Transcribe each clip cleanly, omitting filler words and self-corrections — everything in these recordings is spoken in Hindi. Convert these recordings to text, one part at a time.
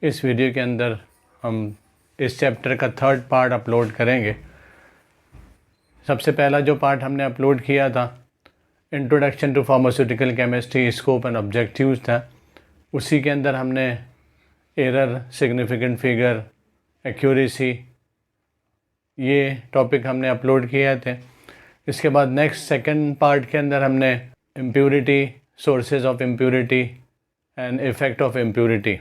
इस वीडियो के अंदर हम इस चैप्टर का थर्ड पार्ट अपलोड करेंगे। सबसे पहला जो पार्ट हमने अपलोड किया था introduction to pharmaceutical chemistry, scope and objectives था। उसी के अंदर हमने एरर, सिग्निफिकेंट फिगर, एक्यूरेसी, ये टॉपिक हमने अपलोड किए थे। इसके बाद नेक्स्ट सेकंड पार्ट के अंदर हमने impurity, sources of impurity and effect of impurity,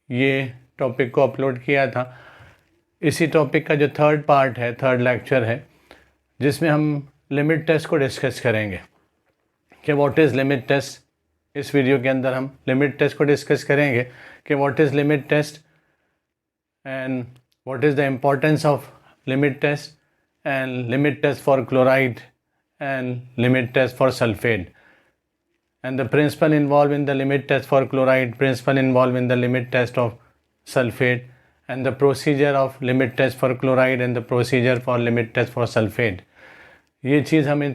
ये टॉपिक को अपलोड किया था। इसी टॉपिक का जो थर्ड पार्ट है, थर्ड लेक्चर है, जिसमें हम लिमिट टेस्ट को डिस्कस करेंगे कि व्हाट इज़ लिमिट टेस्ट। इस वीडियो के अंदर हम लिमिट टेस्ट को डिस्कस करेंगे कि what is limit test and what is the importance of limit test and limit test for chloride and limit test for sulphate and the principle involved in the limit test for chloride, principle involved in the limit test of sulfate, and the procedure of limit test for chloride and the procedure for limit test for sulfate। ये चीज़ हम इन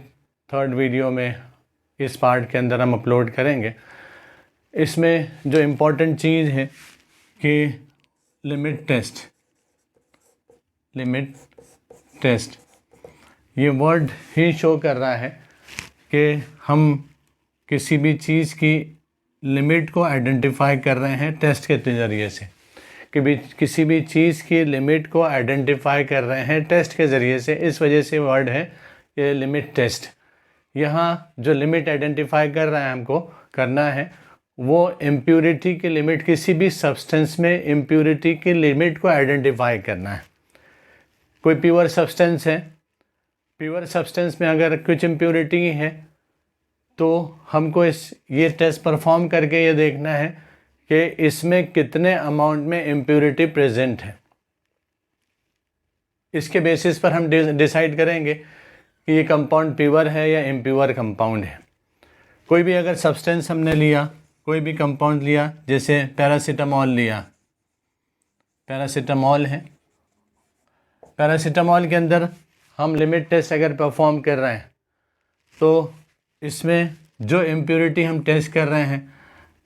थर्ड वीडियो में इस पार्ट के अंदर हम अपलोड करेंगे। इसमें जो इम्पोर्टेंट चीज़ है कि लिमिट टेस्ट ये वर्ड ही शो कर रहा है कि हम किसी भी चीज़ की लिमिट को आइडेंटिफाई कर रहे हैं टेस्ट के ज़रिए से, किसी भी चीज़ की लिमिट को आइडेंटिफाई कर रहे हैं टेस्ट के ज़रिए से। इस वजह से वर्ड है ये लिमिट टेस्ट। यहाँ जो लिमिट आइडेंटिफाई कर रहा है, हमको करना है वो इम्प्योरिटी की लिमिट, किसी भी सब्सटेंस में इम्प्योरिटी की लिमिट को आइडेंटिफाई करना है। कोई प्योर सब्सटेंस है, प्योर सब्सटेंस में अगर कुछ इम्प्योरिटी है तो हमको ये टेस्ट परफॉर्म करके ये देखना है कि इसमें कितने अमाउंट में इम्प्योरिटी प्रेजेंट है। इसके बेसिस पर हम डिसाइड करेंगे कि ये कंपाउंड प्योर है या इम्प्योर कंपाउंड है। कोई भी अगर सब्सटेंस हमने लिया, कोई भी कंपाउंड लिया, जैसे पैरासीटामॉल लिया, पैरासीटामॉल है, पैरासीटामॉल के अंदर हम लिमिट टेस्ट अगर परफॉर्म कर रहे हैं तो इसमें जो इम्प्योरिटी हम टेस्ट कर रहे हैं,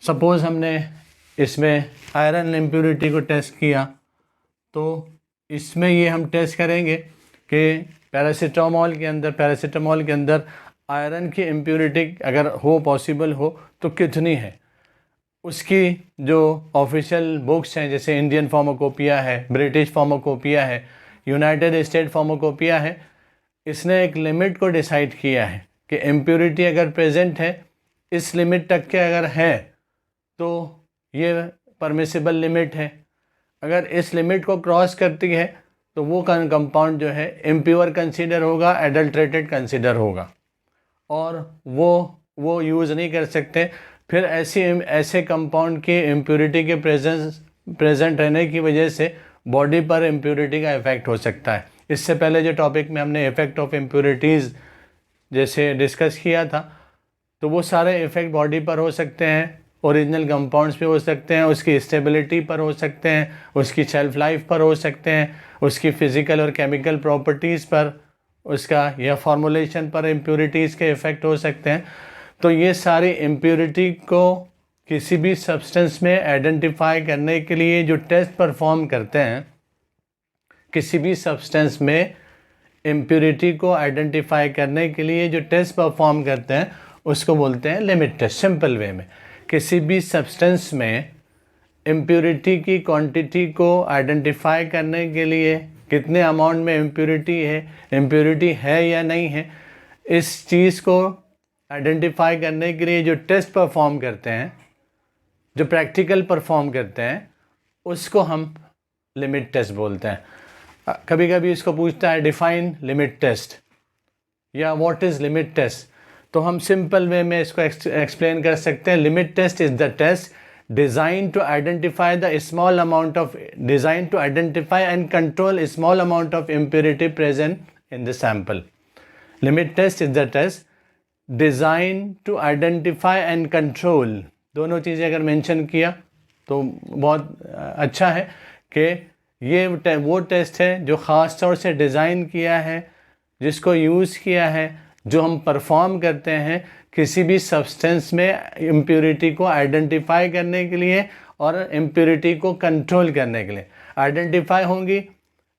सपोज़ हमने इसमें आयरन इम्प्योरिटी को टेस्ट किया, तो इसमें ये हम टेस्ट करेंगे कि पैरासीटामॉल के अंदर आयरन की इम्प्योरिटी अगर हो, पॉसिबल हो तो कितनी है। उसकी जो ऑफिशियल बुक्स हैं, जैसे इंडियन फार्माकोपिया है, ब्रिटिश फार्माकोपिया है, यूनाइटेड स्टेट फार्माकोपिया है, इसने एक लिमिट को डिसाइड किया है कि इम्प्योरिटी अगर प्रेजेंट है, इस लिमिट तक के अगर है तो ये परमिसिबल लिमिट है। अगर इस लिमिट को क्रॉस करती है तो वो कंपाउंड जो है इम्प्योर कंसीडर होगा, एडल्ट्रेटेड कंसीडर होगा और वो यूज़ नहीं कर सकते। फिर ऐसे कंपाउंड की इम्प्योरिटी के प्रेजेंट रहने की वजह से बॉडी पर इम्प्योरिटी का इफ़ेक्ट हो सकता है। इससे पहले जो टॉपिक में हमने इफ़ेक्ट ऑफ इम्प्योरिटीज़ जैसे डिस्कस किया था, तो वो सारे इफ़ेक्ट बॉडी पर हो सकते हैं, ओरिजिनल कंपाउंड्स पे हो सकते हैं, उसकी स्टेबिलिटी पर हो सकते हैं, उसकी शेल्फ लाइफ पर हो सकते हैं, उसकी फ़िज़िकल और केमिकल प्रॉपर्टीज़ पर, उसका या फॉर्मुलेशन पर इम्प्योरिटीज़ के इफ़ेक्ट हो सकते हैं। तो ये सारी इम्प्योरिटी को किसी भी सब्सटेंस में आइडेंटिफाई करने के लिए जो टेस्ट परफॉर्म करते हैं, किसी भी सब्सटेंस में इम्प्योरिटी को आइडेंटिफाई करने के लिए जो टेस्ट परफॉर्म करते हैं उसको बोलते हैं लिमिट टेस्ट। सिंपल वे में किसी भी सब्सटेंस में इम्प्योरिटी की क्वांटिटी को आइडेंटिफाई करने के लिए, कितने अमाउंट में इम्प्योरिटी है या नहीं है, इस चीज़ को आइडेंटिफाई करने के लिए जो टेस्ट परफॉर्म करते हैं, जो प्रैक्टिकल परफॉर्म करते हैं, उसको हम लिमिट टेस्ट बोलते हैं। कभी कभी इसको पूछता है डिफाइन लिमिट टेस्ट या व्हाट इज़ लिमिट टेस्ट, तो हम सिंपल वे में इसको एक्सप्लेन कर सकते हैं। Limit test is the test design to identify and control small amount of impurity present in the sample. Limit test is the test design to identify and control, दोनों चीज़ें अगर मेंशन किया तो बहुत अच्छा है कि ये वो टेस्ट है जो ख़ास तौर से डिज़ाइन किया है, जिसको यूज़ किया है, जो हम परफॉर्म करते हैं किसी भी सब्सटेंस में इम्प्योरिटी को आइडेंटिफाई करने के लिए और इम्प्योरिटी को कंट्रोल करने के लिए। आइडेंटिफाई होंगी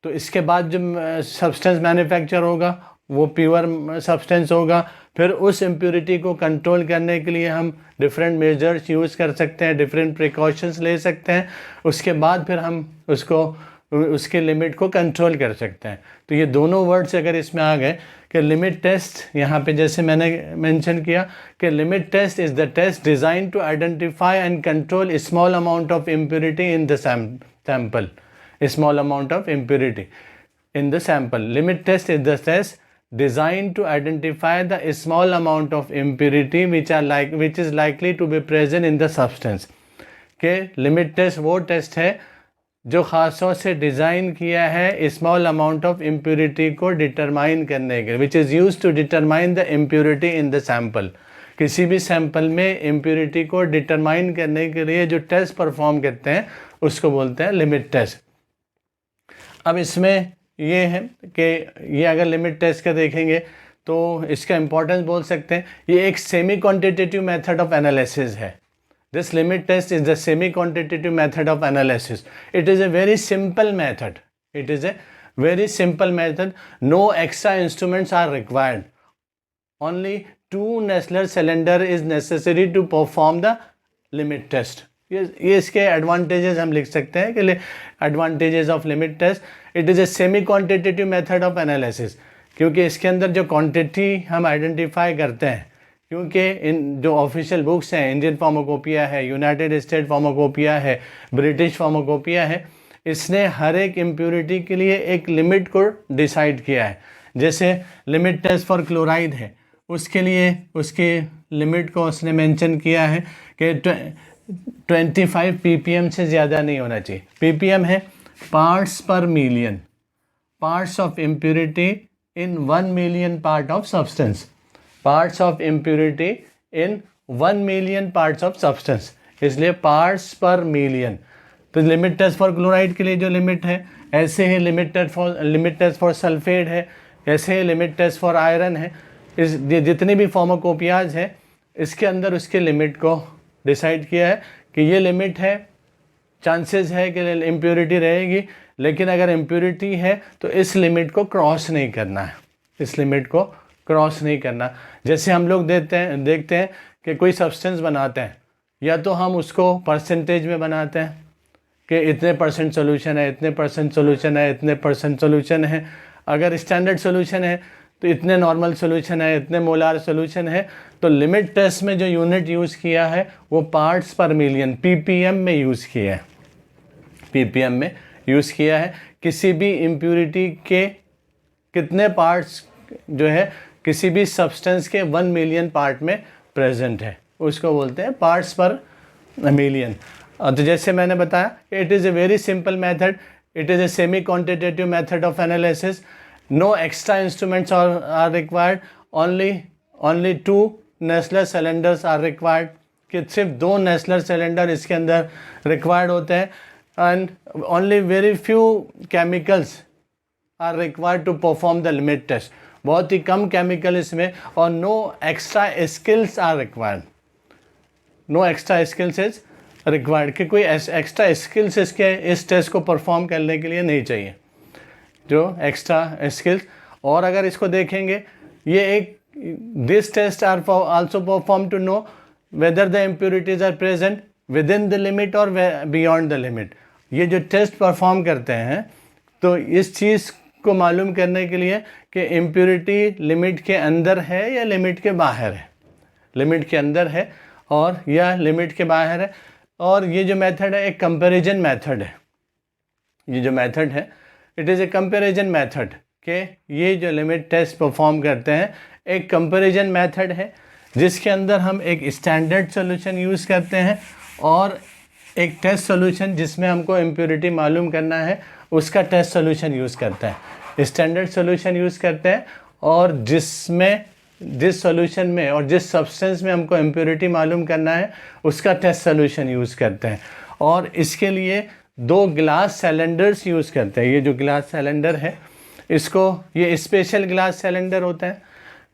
तो इसके बाद जो सब्सटेंस मैन्युफैक्चर होगा वो प्योर सब्सटेंस होगा। फिर उस इम्प्योरिटी को कंट्रोल करने के लिए हम डिफरेंट मेजर्स यूज़ कर सकते हैं, डिफरेंट प्रिकॉशंस ले सकते हैं। उसके बाद फिर हम उसके लिमिट को कंट्रोल कर सकते हैं। तो ये दोनों वर्ड्स अगर इसमें आ गए कि लिमिट टेस्ट, यहाँ पे जैसे मैंने मेंशन किया कि limit test is the test design to identify and control small amount of impurity in the sample, small amount of impurity in the sample. Limit test is the test designed to identify the small amount of impurity which is likely to be present in the substance. के लिमिट टेस्ट वो टेस्ट है जो ख़ास तौर से डिज़ाइन किया है स्मॉल अमाउंट ऑफ इम्प्योरिटी को डिटरमाइन करने के, which is use to determine the impurity in the sample. किसी भी सैम्पल में इम्प्योरिटी को डिटरमाइन करने के लिए जो टेस्ट परफॉर्म करते हैं उसको बोलते हैं लिमिट टेस्ट। अब इसमें ये है कि ये अगर लिमिट टेस्ट का देखेंगे तो इसका इम्पोर्टेंस बोल सकते हैं, ये एक semi quantitative method of analysis है। This limit test is the semi quantitative method of analysis. It is a very simple method, it is a very simple method. No extra instruments are required, only 2 Nessler cylinder is necessary to perform the limit test. ये इसके एडवांटेजेस हम लिख सकते हैं कि advantages of limit test, it is a semi quantitative method of analysis, क्योंकि इसके अंदर जो क्वांटिटी हम आइडेंटिफाई करते हैं, क्योंकि इन जो ऑफिशियल बुक्स हैं, इंडियन फार्माकोपिया है, यूनाइटेड स्टेट फार्माकोपिया है, ब्रिटिश फार्माकोपिया है, इसने हर एक इम्प्योरिटी के लिए एक लिमिट को डिसाइड किया है। जैसे लिमिट टेस्ट फॉर क्लोराइड है, उसके लिए उसके लिमिट को उसने मेंशन किया है कि 25 ppm से ज़्यादा नहीं होना चाहिए। ppm है पार्ट्स पर million, parts of impurity in 1 million part of substance, parts of impurity in 1 million parts of substance, इसलिए पार्ट्स पर मिलियन। तो लिमिट टेस्ट फॉर क्लोराइड के लिए जो लिमिट है, ऐसे ही लिमिट टेस्ट फॉर सल्फेट है, ऐसे ही लिमिट टेस्ट फॉर आयरन है। इस जितनी भी फार्माकोपियाज है इसके अंदर उसके लिमिट को डिसाइड किया है कि ये लिमिट है, चांसेस है कि इम्प्योरिटी रहेगी, लेकिन अगर इम्प्योरिटी है तो इस लिमिट को क्रॉस नहीं करना है, इस लिमिट को क्रॉस नहीं करना। जैसे हम लोग देखते हैं कि कोई सब्सटेंस बनाते हैं, या तो हम उसको परसेंटेज में बनाते हैं कि इतने परसेंट सोल्यूशन है, इतने परसेंट सोल्यूशन है, इतने परसेंट सोल्यूशन है। अगर स्टैंडर्ड सोल्यूशन है तो इतने नॉर्मल सोल्यूशन है, इतने मोलार सोल्यूशन है। तो लिमिट टेस्ट में जो यूनिट यूज़ किया है वो पार्ट्स पर मिलियन ppm में यूज़ किया है, ppm में यूज़ किया है। किसी भी इम्प्योरिटी के कितने पार्ट्स जो है किसी भी सब्सटेंस के 1 मिलियन पार्ट में प्रेजेंट है, उसको बोलते हैं पार्ट्स पर मिलियन। तो जैसे मैंने बताया, it is a very simple method, it is a semi quantitative method of analysis. No extra instruments are required, only 2 Nessler cylinders are required, कि सिर्फ 2 नेस्लर सिलेंडर इसके अंदर रिक्वायर्ड होते हैं। And only very few chemicals are required to perform the limit test, बहुत ही कम केमिकल इसमें, और no extra skills are required, no extra skills is required, कि कोई एक्स्ट्रा स्किल्स इसके इस टेस्ट को परफॉर्म करने के लिए नहीं चाहिए, जो एक्स्ट्रा स्किल्स। और अगर इसको देखेंगे, ये एक this test are also perform to know whether the impurities are present within the limit और बियॉन्ड द लिमिट। ये जो टेस्ट परफॉर्म करते हैं तो इस चीज़ को मालूम करने के लिए कि इम्प्योरिटी लिमिट के अंदर है या लिमिट के बाहर है, लिमिट के अंदर है और या लिमिट के बाहर है। और ये जो मेथड है एक कंपैरिजन मेथड है, ये जो मेथड है it is A comparison method, कि ये जो लिमिट टेस्ट परफॉर्म करते हैं एक कंपैरिजन मेथड है, जिसके अंदर हम एक स्टैंडर्ड सॉल्यूशन यूज़ करते हैं और एक टेस्ट सॉल्यूशन जिसमें हमको इम्प्योरिटी मालूम करना है उसका टेस्ट सॉल्यूशन यूज़ करते हैं। स्टैंडर्ड सॉल्यूशन यूज़ करते हैं और जिस सॉल्यूशन में और जिस सब्सटेंस में हमको इम्प्योरिटी मालूम करना है उसका टेस्ट सॉल्यूशन यूज़ करते हैं। और इसके लिए 2 ग्लास सिलेंडर्स यूज़ करते हैं। ये जो ग्लास सिलेंडर है इसको, ये स्पेशल ग्लास सिलेंडर होता है,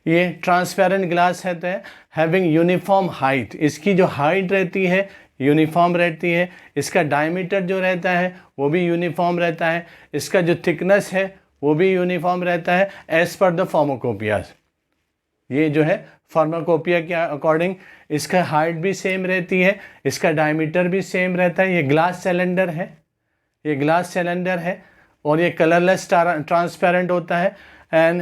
ये ट्रांसपेरेंट ग्लास रहते हैं, हैविंग यूनिफॉर्म हाइट। इसकी जो हाइट रहती है यूनिफॉर्म रहती है, इसका डायमीटर जो रहता है वो भी यूनिफॉर्म रहता है, इसका जो थिकनेस है वो भी यूनिफॉर्म रहता है एज पर द फार्माकोपियाज। ये जो है फार्माकोपिया के अकॉर्डिंग इसका हाइट भी सेम रहती है, इसका डायमीटर भी सेम रहता है। ये ग्लास सिलेंडर है, ये ग्लास सिलेंडर है और ये कलरलेस ट्रांसपेरेंट होता है and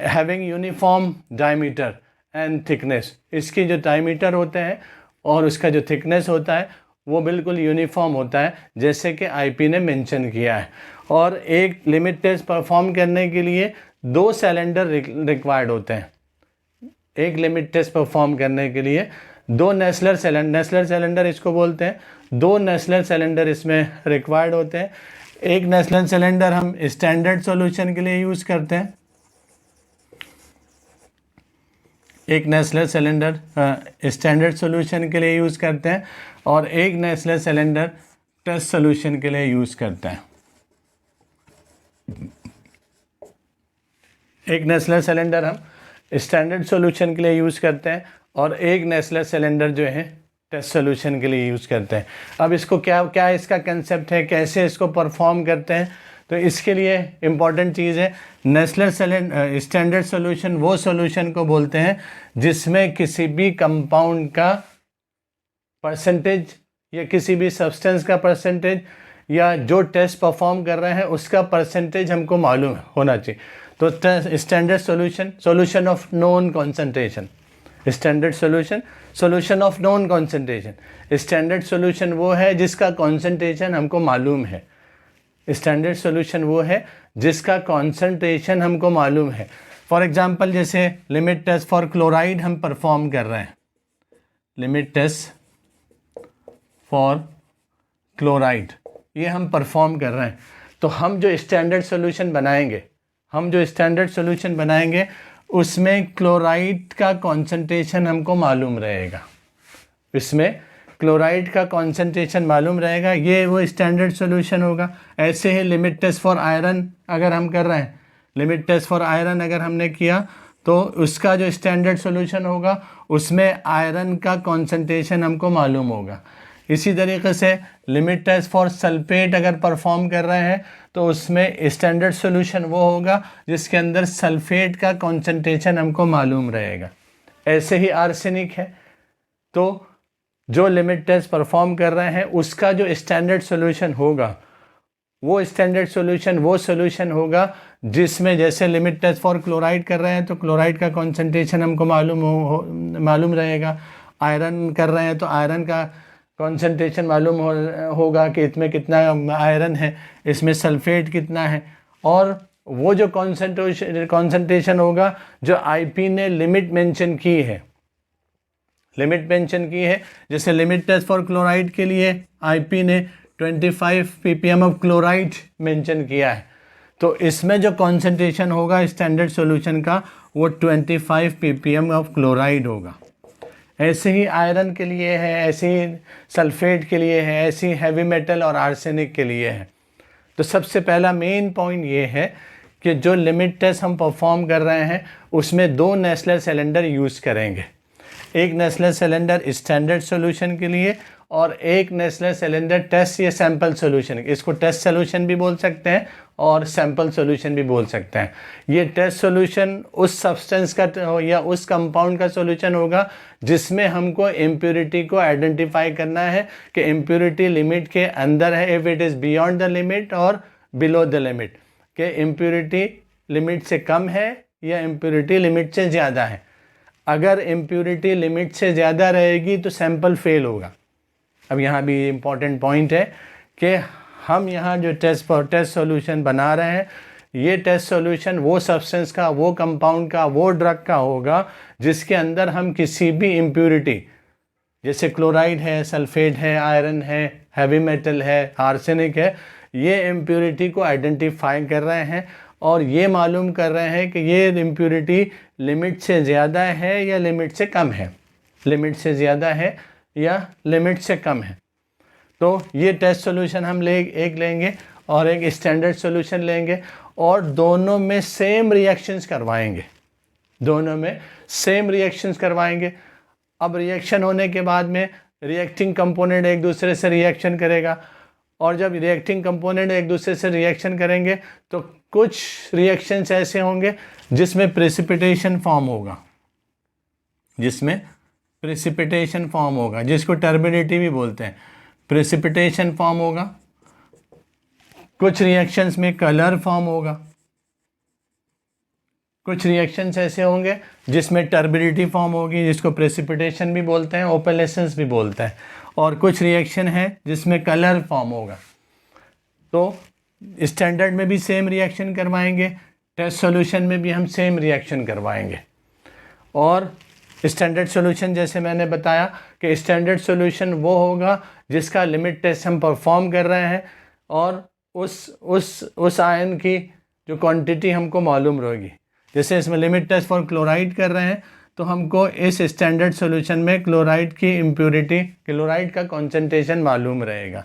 having uniform diameter and thickness. इसकी जो डायमीटर होते हैं और उसका जो थिकनेस होता है वो बिल्कुल यूनिफॉर्म होता है जैसे कि आईपी ने मेंशन किया है। और एक लिमिट टेस्ट परफॉर्म करने के लिए 2 सिलेंडर रिक्वायर्ड होते हैं। एक लिमिट टेस्ट परफॉर्म करने के लिए 2 नेस्लर सिलेंडर इसको बोलते हैं, 2 नेस्लर सिलेंडर इसमें रिक्वायर्ड होते हैं। एक नेस्लर सिलेंडर हम स्टैंडर्ड सॉल्यूशन के लिए यूज़ करते हैं, एक नेस्लर सिलेंडर स्टैंडर्ड सॉल्यूशन के लिए यूज़ करते हैं और एक नेस्लर सिलेंडर टेस्ट सॉल्यूशन के लिए यूज़ करते हैं। एक नेस्लर सिलेंडर हम स्टैंडर्ड सॉल्यूशन के लिए यूज़ करते हैं और एक नेस्लर सिलेंडर जो है टेस्ट सॉल्यूशन के लिए यूज़ करते हैं। अब इसको क्या इसका कंसेप्ट है, कैसे इसको परफॉर्म करते हैं, तो इसके लिए इम्पॉर्टेंट चीज़ है नेस्लर स्टैंडर्ड सॉल्यूशन वो सॉल्यूशन को बोलते हैं जिसमें किसी भी कंपाउंड का परसेंटेज या किसी भी सब्सटेंस का परसेंटेज या जो टेस्ट परफॉर्म कर रहे हैं उसका परसेंटेज हमको मालूम होना चाहिए। तो standard solution of known concentration, standard solution of known concentration. Standard solution वो है जिसका कॉन्सेंट्रेशन हमको मालूम है, स्टैंडर्ड सॉल्यूशन वो है जिसका कॉन्सेंट्रेशन हमको मालूम है। फॉर एग्जांपल जैसे लिमिट टेस्ट फॉर क्लोराइड हम परफॉर्म कर रहे हैं, लिमिट टेस्ट फॉर क्लोराइड ये हम परफॉर्म कर रहे हैं, तो हम जो स्टैंडर्ड सॉल्यूशन बनाएंगे उसमें क्लोराइड का कॉन्सेंट्रेशन हमको मालूम रहेगा, इसमें क्लोराइड का कॉन्सेंट्रेशन मालूम रहेगा, ये वो स्टैंडर्ड सॉल्यूशन होगा। ऐसे ही लिमिट टेस्ट फॉर आयरन अगर हम कर रहे हैं, लिमिट टेस्ट फॉर आयरन अगर हमने किया तो उसका जो स्टैंडर्ड सॉल्यूशन होगा उसमें आयरन का कॉन्सेंट्रेशन हमको मालूम होगा। इसी तरीके से लिमिट टेस्ट फॉर सल्फेट अगर परफॉर्म कर रहे हैं तो उसमें स्टैंडर्ड सॉल्यूशन वो होगा जिसके अंदर सल्फेट का कॉन्सेंट्रेशन हमको मालूम रहेगा। ऐसे ही आर्सेनिक है, तो जो लिमिट टेस्ट परफॉर्म कर रहे हैं उसका जो स्टैंडर्ड सॉल्यूशन होगा वो स्टैंडर्ड सॉल्यूशन वो सॉल्यूशन होगा जिसमें जैसे लिमिट टेस्ट फॉर क्लोराइड कर रहे हैं तो क्लोराइड का कॉन्सेंट्रेशन हमको मालूम रहेगा। आयरन कर रहे हैं तो आयरन का कॉन्सेंट्रेशन मालूम होगा कि इसमें कितना आयरन है, इसमें सल्फेट कितना है, और वो जो कॉन्सेंट्रेशन होगा जो आईपी ने लिमिट मेंशन की है, जैसे लिमिट टेस्ट फॉर क्लोराइड के लिए आईपी ने 25 ppm ऑफ क्लोराइड मेंशन किया है, तो इसमें जो कॉन्सेंट्रेशन होगा स्टैंडर्ड सॉल्यूशन का वो 25 ppm ऑफ क्लोराइड होगा। ऐसे ही आयरन के लिए है, ऐसे ही सल्फेट के लिए है, ऐसे ही हैवी मेटल और आर्सेनिक के लिए है। तो सबसे पहला मेन पॉइंट ये है कि जो लिमिट टेस्ट हम परफॉर्म कर रहे हैं उसमें 2 नेस्लर सिलेंडर यूज़ करेंगे, एक नेस्लर सिलेंडर स्टैंडर्ड सॉल्यूशन के लिए और एक नेस्लर सिलेंडर टेस्ट या सैंपल सॉल्यूशन। इसको टेस्ट सॉल्यूशन भी बोल सकते हैं और सैंपल सॉल्यूशन भी बोल सकते हैं। ये टेस्ट सॉल्यूशन उस सब्सटेंस का या उस कंपाउंड का सॉल्यूशन होगा जिसमें हमको इम्प्योरिटी को आइडेंटिफाई करना है कि इम्प्योरिटी लिमिट के अंदर है, if it is beyond the limit और बिलो द लिमिट, कि इम्प्योरिटी लिमिट से कम है या इम्प्योरिटी लिमिट से ज़्यादा है। अगर इम्प्योरिटी लिमिट से ज़्यादा रहेगी तो सैंपल फेल होगा। अब यहाँ भी इम्पॉर्टेंट पॉइंट है कि हम यहाँ जो टेस्ट सॉल्यूशन बना रहे हैं ये टेस्ट सॉल्यूशन वो सब्सटेंस का, वो कंपाउंड का, वो ड्रग का होगा जिसके अंदर हम किसी भी इम्प्योरिटी जैसे क्लोराइड है, सल्फेट है, आयरन है, हैवी मेटल है, आर्सेनिक है, ये इम्प्योरिटी को आइडेंटिफाई कर रहे हैं और ये मालूम कर रहे हैं कि ये इम्प्योरिटी लिमिट से ज़्यादा है या लिमिट से कम है, लिमिट से ज़्यादा है या लिमिट से कम है। तो ये टेस्ट सॉल्यूशन हम लेंगे और एक स्टैंडर्ड सॉल्यूशन लेंगे और दोनों में सेम रिएक्शंस करवाएंगे, अब रिएक्शन होने के बाद में रिएक्टिंग कंपोनेंट एक दूसरे से रिएक्शन करेगा, और जब रिएक्टिंग कंपोनेंट एक दूसरे से रिएक्शन करेंगे तो कुछ रिएक्शंस ऐसे होंगे जिसमें प्रेसिपिटेशन फॉर्म होगा, जिसको टर्बिडिटी भी बोलते हैं, प्रेसिपिटेशन फॉर्म होगा। कुछ रिएक्शंस में कलर फॉर्म होगा, कुछ रिएक्शंस ऐसे होंगे जिसमें टर्बिडिटी फॉर्म होगी, जिसको प्रेसिपिटेशन भी बोलते हैं, ओपेलेसेंस भी बोलते हैं, और कुछ रिएक्शन है जिसमें कलर फॉर्म होगा। तो स्टैंडर्ड में भी सेम रिएक्शन करवाएंगे, टेस्ट सॉल्यूशन में भी हम सेम रिएक्शन करवाएंगे। और स्टैंडर्ड सॉल्यूशन जैसे मैंने बताया कि स्टैंडर्ड सॉल्यूशन वो होगा जिसका लिमिट टेस्ट हम परफॉर्म कर रहे हैं और उस आयन की जो क्वांटिटी हमको मालूम रहेगी। जैसे इसमें लिमिट टेस्ट फॉर क्लोराइड कर रहे हैं तो हमको इस स्टैंडर्ड सॉल्यूशन में क्लोराइड की इम्प्योरिटी, क्लोराइड का कॉन्सेंट्रेशन मालूम रहेगा।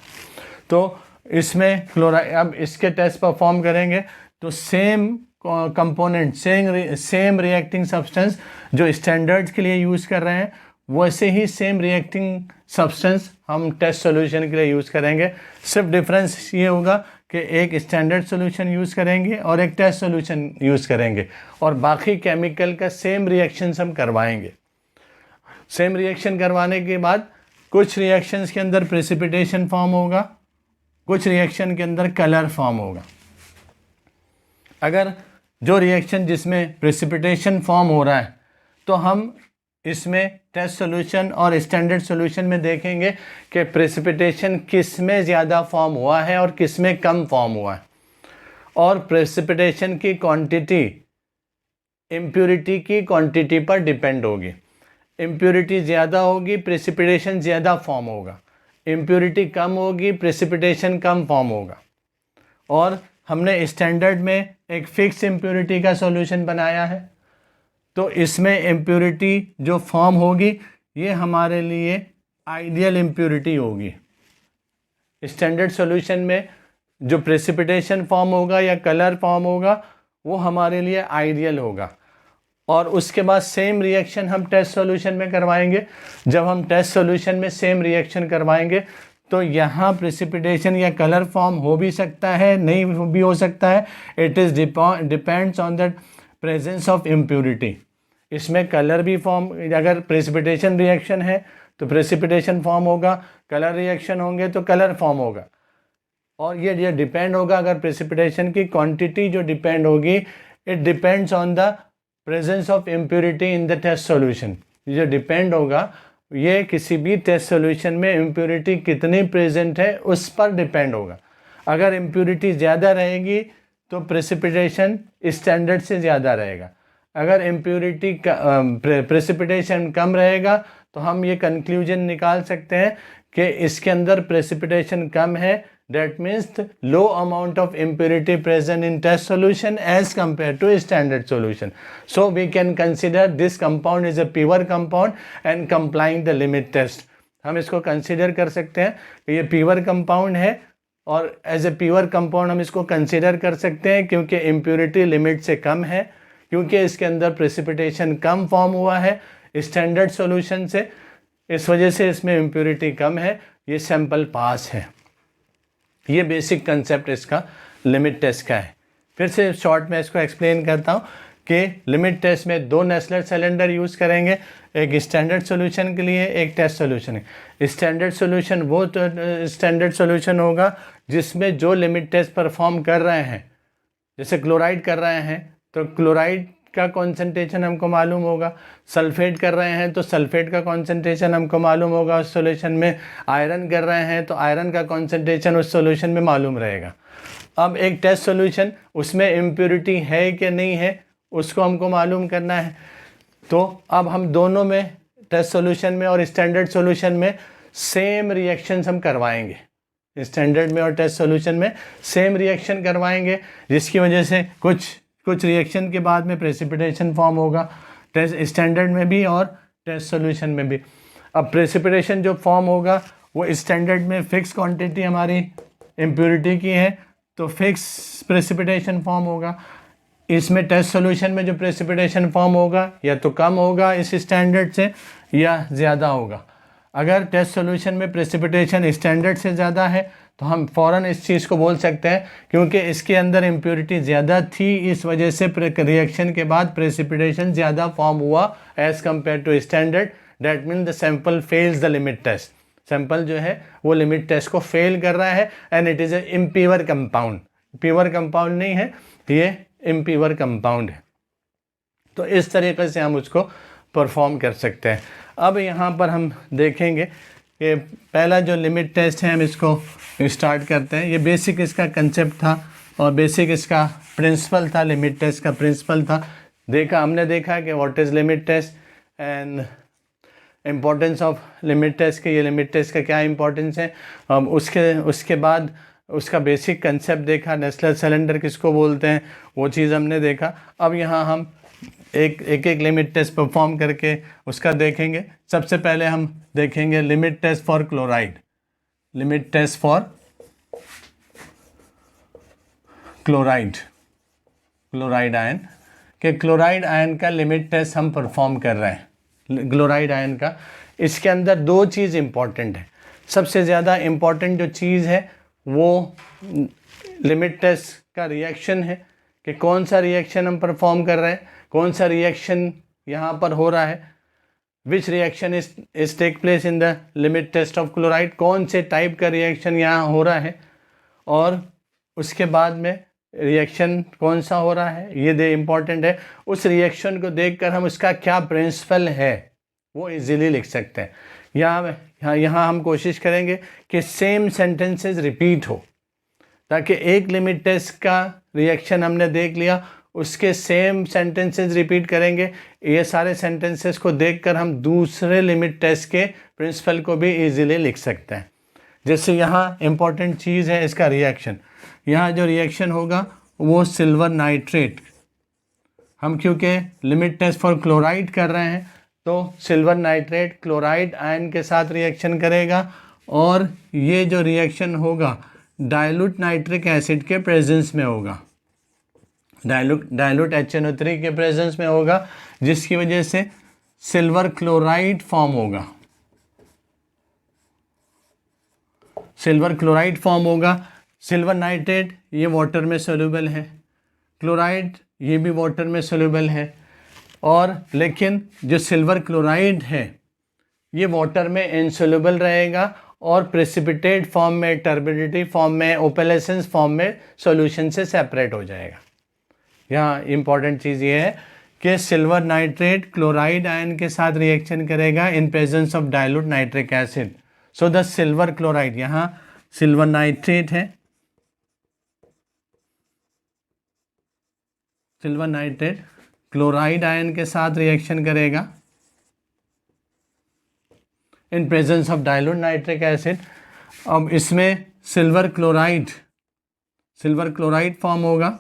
तो इसमें क्लोराइड, अब इसके टेस्ट परफॉर्म करेंगे तो same component, same reacting substance जो स्टैंडर्ड्स के लिए यूज़ कर रहे हैं वैसे ही सेम रिएक्टिंग सब्सटेंस हम टेस्ट सॉल्यूशन के लिए यूज़ करेंगे। सिर्फ डिफरेंस ये होगा कि एक स्टैंडर्ड सॉल्यूशन यूज़ करेंगे और एक टेस्ट सॉल्यूशन यूज़ करेंगे, और बाकी केमिकल का सेम रिएक्शंस हम करवाएंगे। सेम रिएक्शन करवाने के बाद कुछ रिएक्शंस के अंदर प्रेसिपिटेशन फॉर्म होगा, कुछ रिएक्शन के अंदर कलर फॉर्म होगा। अगर जो रिएक्शन जिसमें प्रेसिपिटेशन फॉर्म हो रहा है तो हम इसमें टेस्ट सॉल्यूशन और स्टैंडर्ड सॉल्यूशन में देखेंगे कि प्रेसिपिटेशन किस में ज़्यादा फॉर्म हुआ है और किस में कम फॉर्म हुआ है, और प्रेसिपिटेशन की क्वांटिटी इम्प्योरिटी की क्वांटिटी पर डिपेंड होगी। इम्प्योरिटी ज़्यादा होगी, प्रेसिपिटेशन ज़्यादा फॉर्म होगा, इम्प्योरिटी कम होगी, प्रेसिपिटेशन कम फॉर्म होगा। और हमने स्टैंडर्ड में एक फिक्स इम्प्योरिटी का सॉल्यूशन बनाया है, तो इसमें इम्प्योरिटी जो फॉर्म होगी ये हमारे लिए आइडियल इम्प्योरिटी होगी। स्टैंडर्ड सॉल्यूशन में जो प्रेसिपिटेशन फॉर्म होगा या कलर फॉर्म होगा वो हमारे लिए आइडियल होगा। और उसके बाद सेम रिएक्शन हम टेस्ट सॉल्यूशन में करवाएंगे। जब हम टेस्ट सॉल्यूशन में सेम रिएक्शन करवाएंगे तो यहाँ प्रेसिपिटेशन या कलर फॉर्म हो भी सकता है, नहीं भी हो सकता है। It is depends on the presence of impurity. इसमें कलर भी फॉर्म, अगर प्रेसिपिटेशन रिएक्शन है तो प्रेसिपिटेशन फॉर्म होगा, कलर रिएक्शन होंगे तो कलर फॉर्म होगा। और ये डिपेंड होगा, अगर प्रेसिपिटेशन की क्वांटिटी जो डिपेंड होगी, it depends on the presence of impurity in the test solution. जो डिपेंड होगा ये किसी भी टेस्ट सॉल्यूशन में इम्प्योरिटी कितनी प्रेजेंट है उस पर डिपेंड होगा। अगर इम्प्योरिटी ज़्यादा रहेगी तो प्रेसिपिटेशन स्टैंडर्ड से ज़्यादा रहेगा। अगर इम्प्योरिटी प्रेसिपिटेशन कम रहेगा तो हम ये कंक्लूजन निकाल सकते हैं कि इसके अंदर प्रेसिपिटेशन कम है। That means low amount of impurity present in test solution as compared to standard solution. So we can consider this compound is a pure compound and complying the limit test. हम इसको consider कर सकते हैं कि ये pure compound है, और as a pure compound हम इसको consider कर सकते हैं क्योंकि impurity limit से कम है, क्योंकि इसके अंदर precipitation कम form हुआ है standard solution से, इस वजह से इसमें impurity कम है, ये sample पास है। ये बेसिक कंसेप्ट इसका लिमिट टेस्ट का है। फिर से शॉर्ट में इसको एक्सप्लेन करता हूँ कि लिमिट टेस्ट में दो नेस्लर सिलेंडर यूज़ करेंगे, एक स्टैंडर्ड सॉल्यूशन के लिए, एक टेस्ट सॉल्यूशन है। स्टैंडर्ड सॉल्यूशन वो स्टैंडर्ड सॉल्यूशन होगा जिसमें जो लिमिट टेस्ट परफॉर्म कर रहे हैं, जैसे क्लोराइड कर रहे हैं तो क्लोराइड का कॉन्सेंट्रेशन हमको मालूम होगा, सल्फेट कर रहे हैं तो सल्फेट का कॉन्सेंट्रेशन हमको मालूम होगा उस सॉल्यूशन में, आयरन कर रहे हैं तो आयरन का कॉन्सेंट्रेशन उस सॉल्यूशन में मालूम रहेगा। अब एक टेस्ट सॉल्यूशन, उसमें इम्प्योरिटी है कि नहीं है उसको हमको मालूम करना है। तो अब हम दोनों में, टेस्ट सॉल्यूशन में और स्टैंडर्ड सॉल्यूशन में सेम रिएक्शंस हम करवाएंगे। स्टैंडर्ड में और टेस्ट सॉल्यूशन में सेम रिएक्शन करवाएंगे, जिसकी वजह से कुछ रिएक्शन के बाद में प्रेसिपिटेशन फॉर्म होगा, टेस्ट स्टैंडर्ड में भी और टेस्ट सॉल्यूशन में भी। अब प्रेसिपिटेशन जो फॉर्म होगा वो स्टैंडर्ड में फिक्स क्वांटिटी हमारी इम्प्योरिटी की है तो फिक्स प्रेसिपिटेशन फॉर्म होगा। इसमें टेस्ट सॉल्यूशन में जो प्रेसिपिटेशन फॉर्म होगा या तो कम होगा इस स्टैंडर्ड से या ज़्यादा होगा। अगर टेस्ट सॉल्यूशन में प्रेसिपिटेशन स्टैंडर्ड से ज़्यादा है तो हम फ़ौरन इस चीज़ को बोल सकते हैं, क्योंकि इसके अंदर इम्प्योरिटी ज़्यादा थी, इस वजह से रिएक्शन के बाद प्रेसिपिटेशन ज़्यादा फॉर्म हुआ as compare to standard. That mean the sample fails the limit test. Sample जो है वो लिमिट टेस्ट को फेल कर रहा है and it is A impure compound. Pure compound नहीं है, ये इम्प्योर कंपाउंड है। तो इस तरीके से हम उसको परफॉर्म कर सकते हैं। अब यहाँ पर हम देखेंगे कि पहला जो लिमिट टेस्ट है हम इसको स्टार्ट करते हैं। ये बेसिक इसका कंसेप्ट था और बेसिक इसका प्रिंसिपल था, लिमिट टेस्ट का प्रिंसिपल था। हमने देखा कि what is limit test and importance of limit test के, ये लिमिट टेस्ट का क्या इंपॉर्टेंस है। उसके बाद उसका बेसिक कंसेप्ट देखा, नेस्लर सिलेंडर किसको बोलते हैं वो चीज़ हमने देखा। अब यहाँ हम एक लिमिट टेस्ट परफॉर्म करके उसका देखेंगे। सबसे पहले हम देखेंगे limit test for chloride. Limit test for chloride ion के, क्लोराइड आयन का लिमिट टेस्ट हम परफॉर्म कर रहे हैं। क्लोराइड आयन का, इसके अंदर दो चीज़ इंपॉर्टेंट है। सबसे ज़्यादा इम्पॉर्टेंट जो चीज़ है वो लिमिट टेस्ट का रिएक्शन है कि कौन सा रिएक्शन हम परफॉर्म कर रहे हैं, कौन सा रिएक्शन यहाँ पर हो रहा है, which reaction is take place in the limit test of chloride, कौन से टाइप का रिएक्शन यहाँ हो रहा है और उसके बाद में रिएक्शन कौन सा हो रहा है, ये इम्पॉर्टेंट है। उस रिएक्शन को देखकर हम उसका क्या प्रिंसिपल है वो इजीली लिख सकते हैं। यहाँ हम कोशिश करेंगे कि सेम सेंटेंसेस रिपीट हो, ताकि एक लिमिट टेस्ट का रिएक्शन हमने देख लिया, उसके सेम सेंटेंसेस रिपीट करेंगे। ये सारे सेंटेंसेस को देखकर हम दूसरे लिमिट टेस्ट के प्रिंसिपल को भी इजीली लिख सकते हैं। जैसे यहाँ इम्पॉर्टेंट चीज़ है इसका रिएक्शन। यहाँ जो रिएक्शन होगा वो सिल्वर नाइट्रेट, हम क्योंकि लिमिट टेस्ट फॉर क्लोराइड कर रहे हैं तो सिल्वर नाइट्रेट क्लोराइड आयन के साथ रिएक्शन करेगा और ये जो रिएक्शन होगा डाइल्यूट नाइट्रिक एसिड के प्रेजेंस में होगा, डाइल्यूट HNO3 के प्रेजेंस में होगा, जिसकी वजह से सिल्वर क्लोराइड फॉर्म होगा। सिल्वर क्लोराइड फॉर्म होगा। सिल्वर नाइट्रेट ये वाटर में सोल्यूबल है, क्लोराइड ये भी वाटर में सोल्यूबल है, और लेकिन जो सिल्वर क्लोराइड है ये वाटर में इनसोल्यूबल रहेगा और प्रेसिपिटेट फॉर्म में, टर्बिडिटी फॉर्म में, ओपेलेसेंस फॉर्म में सॉल्यूशन से सेपरेट हो जाएगा। यहाँ इंपॉर्टेंट चीज़ ये है कि सिल्वर नाइट्रेट क्लोराइड आयन के साथ रिएक्शन करेगा इन presence of dilute nitric acid. So the silver chloride, यहाँ सिल्वर नाइट्रेट है, सिल्वर नाइट्रेट क्लोराइड आयन के साथ रिएक्शन करेगा इन presence of dilute nitric acid. अब इसमें सिल्वर क्लोराइड फॉर्म होगा,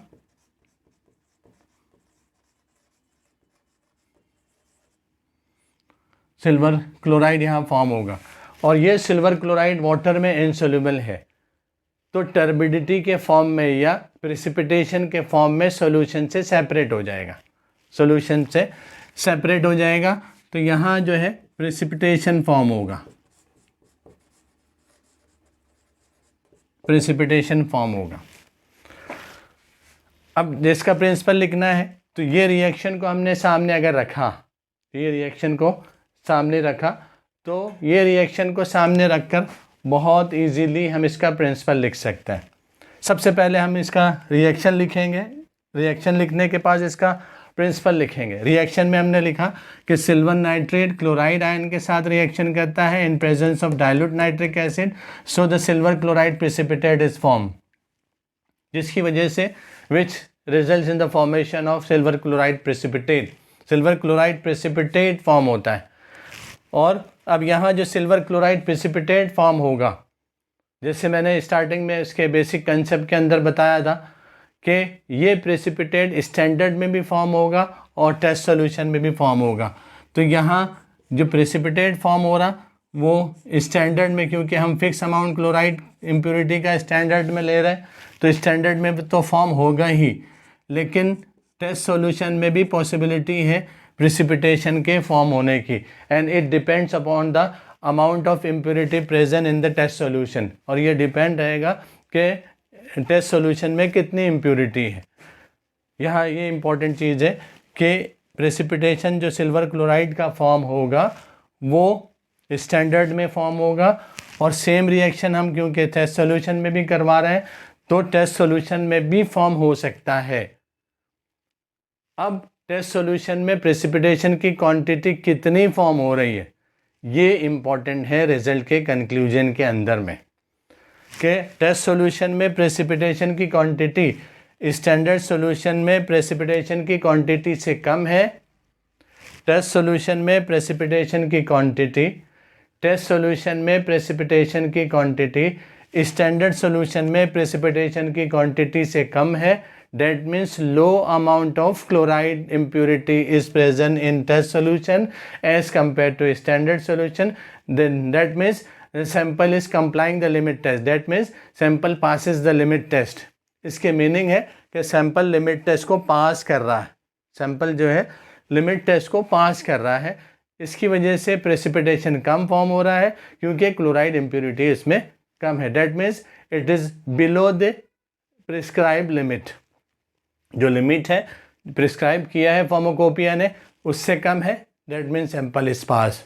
सिल्वर क्लोराइड यहाँ फॉर्म होगा और ये सिल्वर क्लोराइड वाटर में इनसोल्यूबल है, तो टर्बिडिटी के फॉर्म में या प्रेसिपिटेशन के फॉर्म में सॉल्यूशन से सेपरेट हो जाएगा, सॉल्यूशन से सेपरेट हो जाएगा। तो यहाँ जो है प्रेसिपिटेशन फॉर्म होगा, प्रेसिपिटेशन फॉर्म होगा। अब जिसका प्रिंसिपल लिखना है तो ये रिएक्शन को हमने सामने अगर रखा, ये रिएक्शन को सामने रखा, तो ये रिएक्शन को सामने रखकर बहुत इजीली हम इसका प्रिंसिपल लिख सकते हैं। सबसे पहले हम इसका रिएक्शन लिखेंगे, रिएक्शन लिखने के बाद इसका प्रिंसिपल लिखेंगे। रिएक्शन में हमने लिखा कि सिल्वर नाइट्रेट क्लोराइड आयन के साथ रिएक्शन करता है इन presence of dilute nitric acid, so the silver chloride precipitate is form, जिसकी वजह से which results in the formation of silver chloride precipitate, silver chloride precipitate form होता है। और अब यहाँ जो सिल्वर क्लोराइड प्रेसिपिटेट फॉर्म होगा, जैसे मैंने स्टार्टिंग में इसके बेसिक कंसेप्ट के अंदर बताया था कि ये प्रेसिपिटेट स्टैंडर्ड में भी फॉर्म होगा और टेस्ट सॉल्यूशन में भी फॉर्म होगा। तो यहाँ जो प्रेसिपिटेट फॉर्म हो रहा वो स्टैंडर्ड में, क्योंकि हम फिक्स अमाउंट क्लोराइड इम्प्योरिटी का स्टैंडर्ड में ले रहे हैं तो स्टैंडर्ड में तो फॉर्म होगा ही, लेकिन टेस्ट सॉल्यूशन में भी पॉसिबिलिटी है प्रेसिपिटेशन के फॉर्म होने की, and it depends upon the amount of impurity present in the test solution, और ये डिपेंड रहेगा कि टेस्ट सॉल्यूशन में कितनी इम्प्योरिटी है। यहाँ ये इम्पॉर्टेंट चीज़ है कि प्रेसिपिटेशन जो सिल्वर क्लोराइड का फॉर्म होगा वो स्टैंडर्ड में फॉर्म होगा, और सेम रिएक्शन हम क्योंकि टेस्ट सॉल्यूशन में भी करवा रहे हैं तो टेस्ट सॉल्यूशन में भी फॉर्म हो सकता है। अब टेस्ट सॉल्यूशन में प्रेसिपिटेशन की क्वांटिटी कितनी फॉर्म हो रही है ये इम्पॉर्टेंट है रिजल्ट के कंक्लूजन के अंदर में, कि टेस्ट सॉल्यूशन में प्रेसिपिटेशन की क्वांटिटी स्टैंडर्ड सॉल्यूशन में प्रेसिपिटेशन की क्वांटिटी से कम है। टेस्ट सॉल्यूशन में प्रेसिपिटेशन की क्वांटिटी स्टैंडर्ड सॉल्यूशन में प्रेसिपिटेशन की क्वांटिटी से कम है। That means low amount of chloride impurity is present in test solution as compared to standard solution. Then that means the sample is complying the limit test. That means sample passes the limit test. इसके मीनिंग है कि सैंपल लिमिट टेस्ट को पास कर रहा है, सैंपल जो है लिमिट टेस्ट को पास कर रहा है। इसकी वजह से प्रेसिपिटेशन कम फॉर्म हो रहा है क्योंकि क्लोराइड इम्प्योरिटी इसमें कम है। That means it is below the prescribe limit, जो लिमिट है प्रिस्क्राइब किया है फार्माकोपिया ने उससे कम है। That means sample is pass.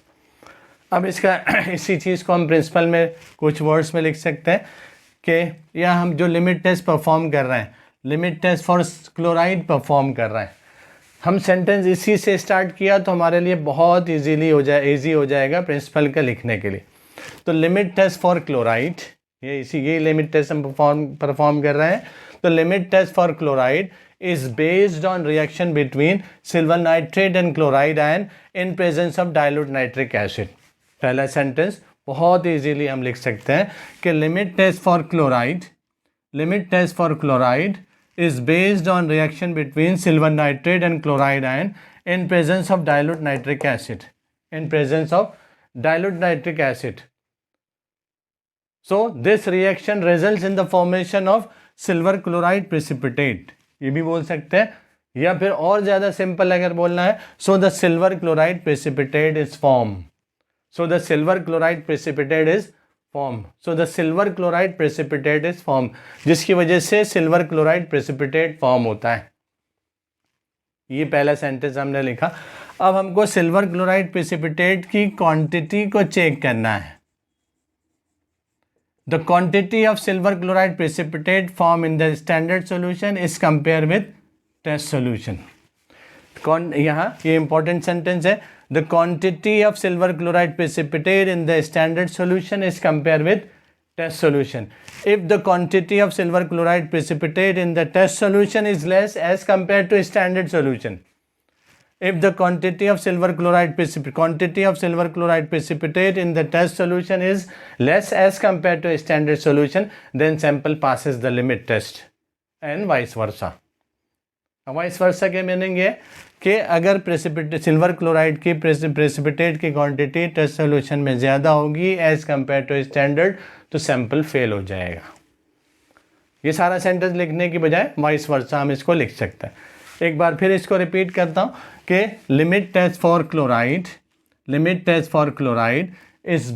अब इसका इसी चीज़ को हम प्रिंसिपल में कुछ वर्ड्स में लिख सकते हैं कि यहाँ हम जो लिमिट टेस्ट परफॉर्म कर रहे हैं, limit test for chloride perform कर रहे हैं, हम सेंटेंस इसी से स्टार्ट किया तो हमारे लिए बहुत ईजी हो जाएगा प्रिंसिपल का लिखने के लिए। तो लिमिट टेस्ट फॉर क्लोराइड, ये लिमिट टेस्ट हम परफॉर्म कर रहे हैं। तो limit test for chloride is based on reaction between silver nitrate and chloride ion in presence of dilute nitric acid। पहला सेंटेंस बहुत इजीली हम लिख सकते हैं कि limit test for chloride is based on reaction between silver nitrate and chloride ion in presence of dilute nitric acid। So this reaction results in the formation of silver chloride precipitate, ये भी बोल सकते हैं, या फिर और ज़्यादा सिंपल अगर बोलना है so the silver chloride precipitate is form. जिसकी वजह से सिल्वर क्लोराइड प्रेसिपिटेट फॉर्म होता है। ये पहला सेंटेंस हमने लिखा। अब हमको सिल्वर क्लोराइड प्रेसिपिटेट की क्वांटिटी को चेक करना है। The quantity of silver chloride precipitate formed in the standard solution is compared with test solution। यहाँ ये important sentence है, the quantity of silver chloride precipitate in the standard solution is compared with test solution। If the quantity of silver chloride precipitate in the test solution is less as compared to standard solution, if the quantity of silver chloride precipitate in the test solution is less as compared to a standard solution, then sample passes the limit test and vice versa। Vice versa के मीनिंग ये कि अगर सिल्वर क्लोराइड की प्रेसिपिटेट की क्वांटिटी टेस्ट सोल्यूशन में ज़्यादा होगी एज कंपेयर टू स्टैंडर्ड तो सैंपल फेल हो जाएगा। ये सारा सेंटेंस लिखने की बजाय वाइस वर्सा हम इसको लिख सकते हैं। एक बार फिर इसको रिपीट करता हूँ कि limit test for chloride is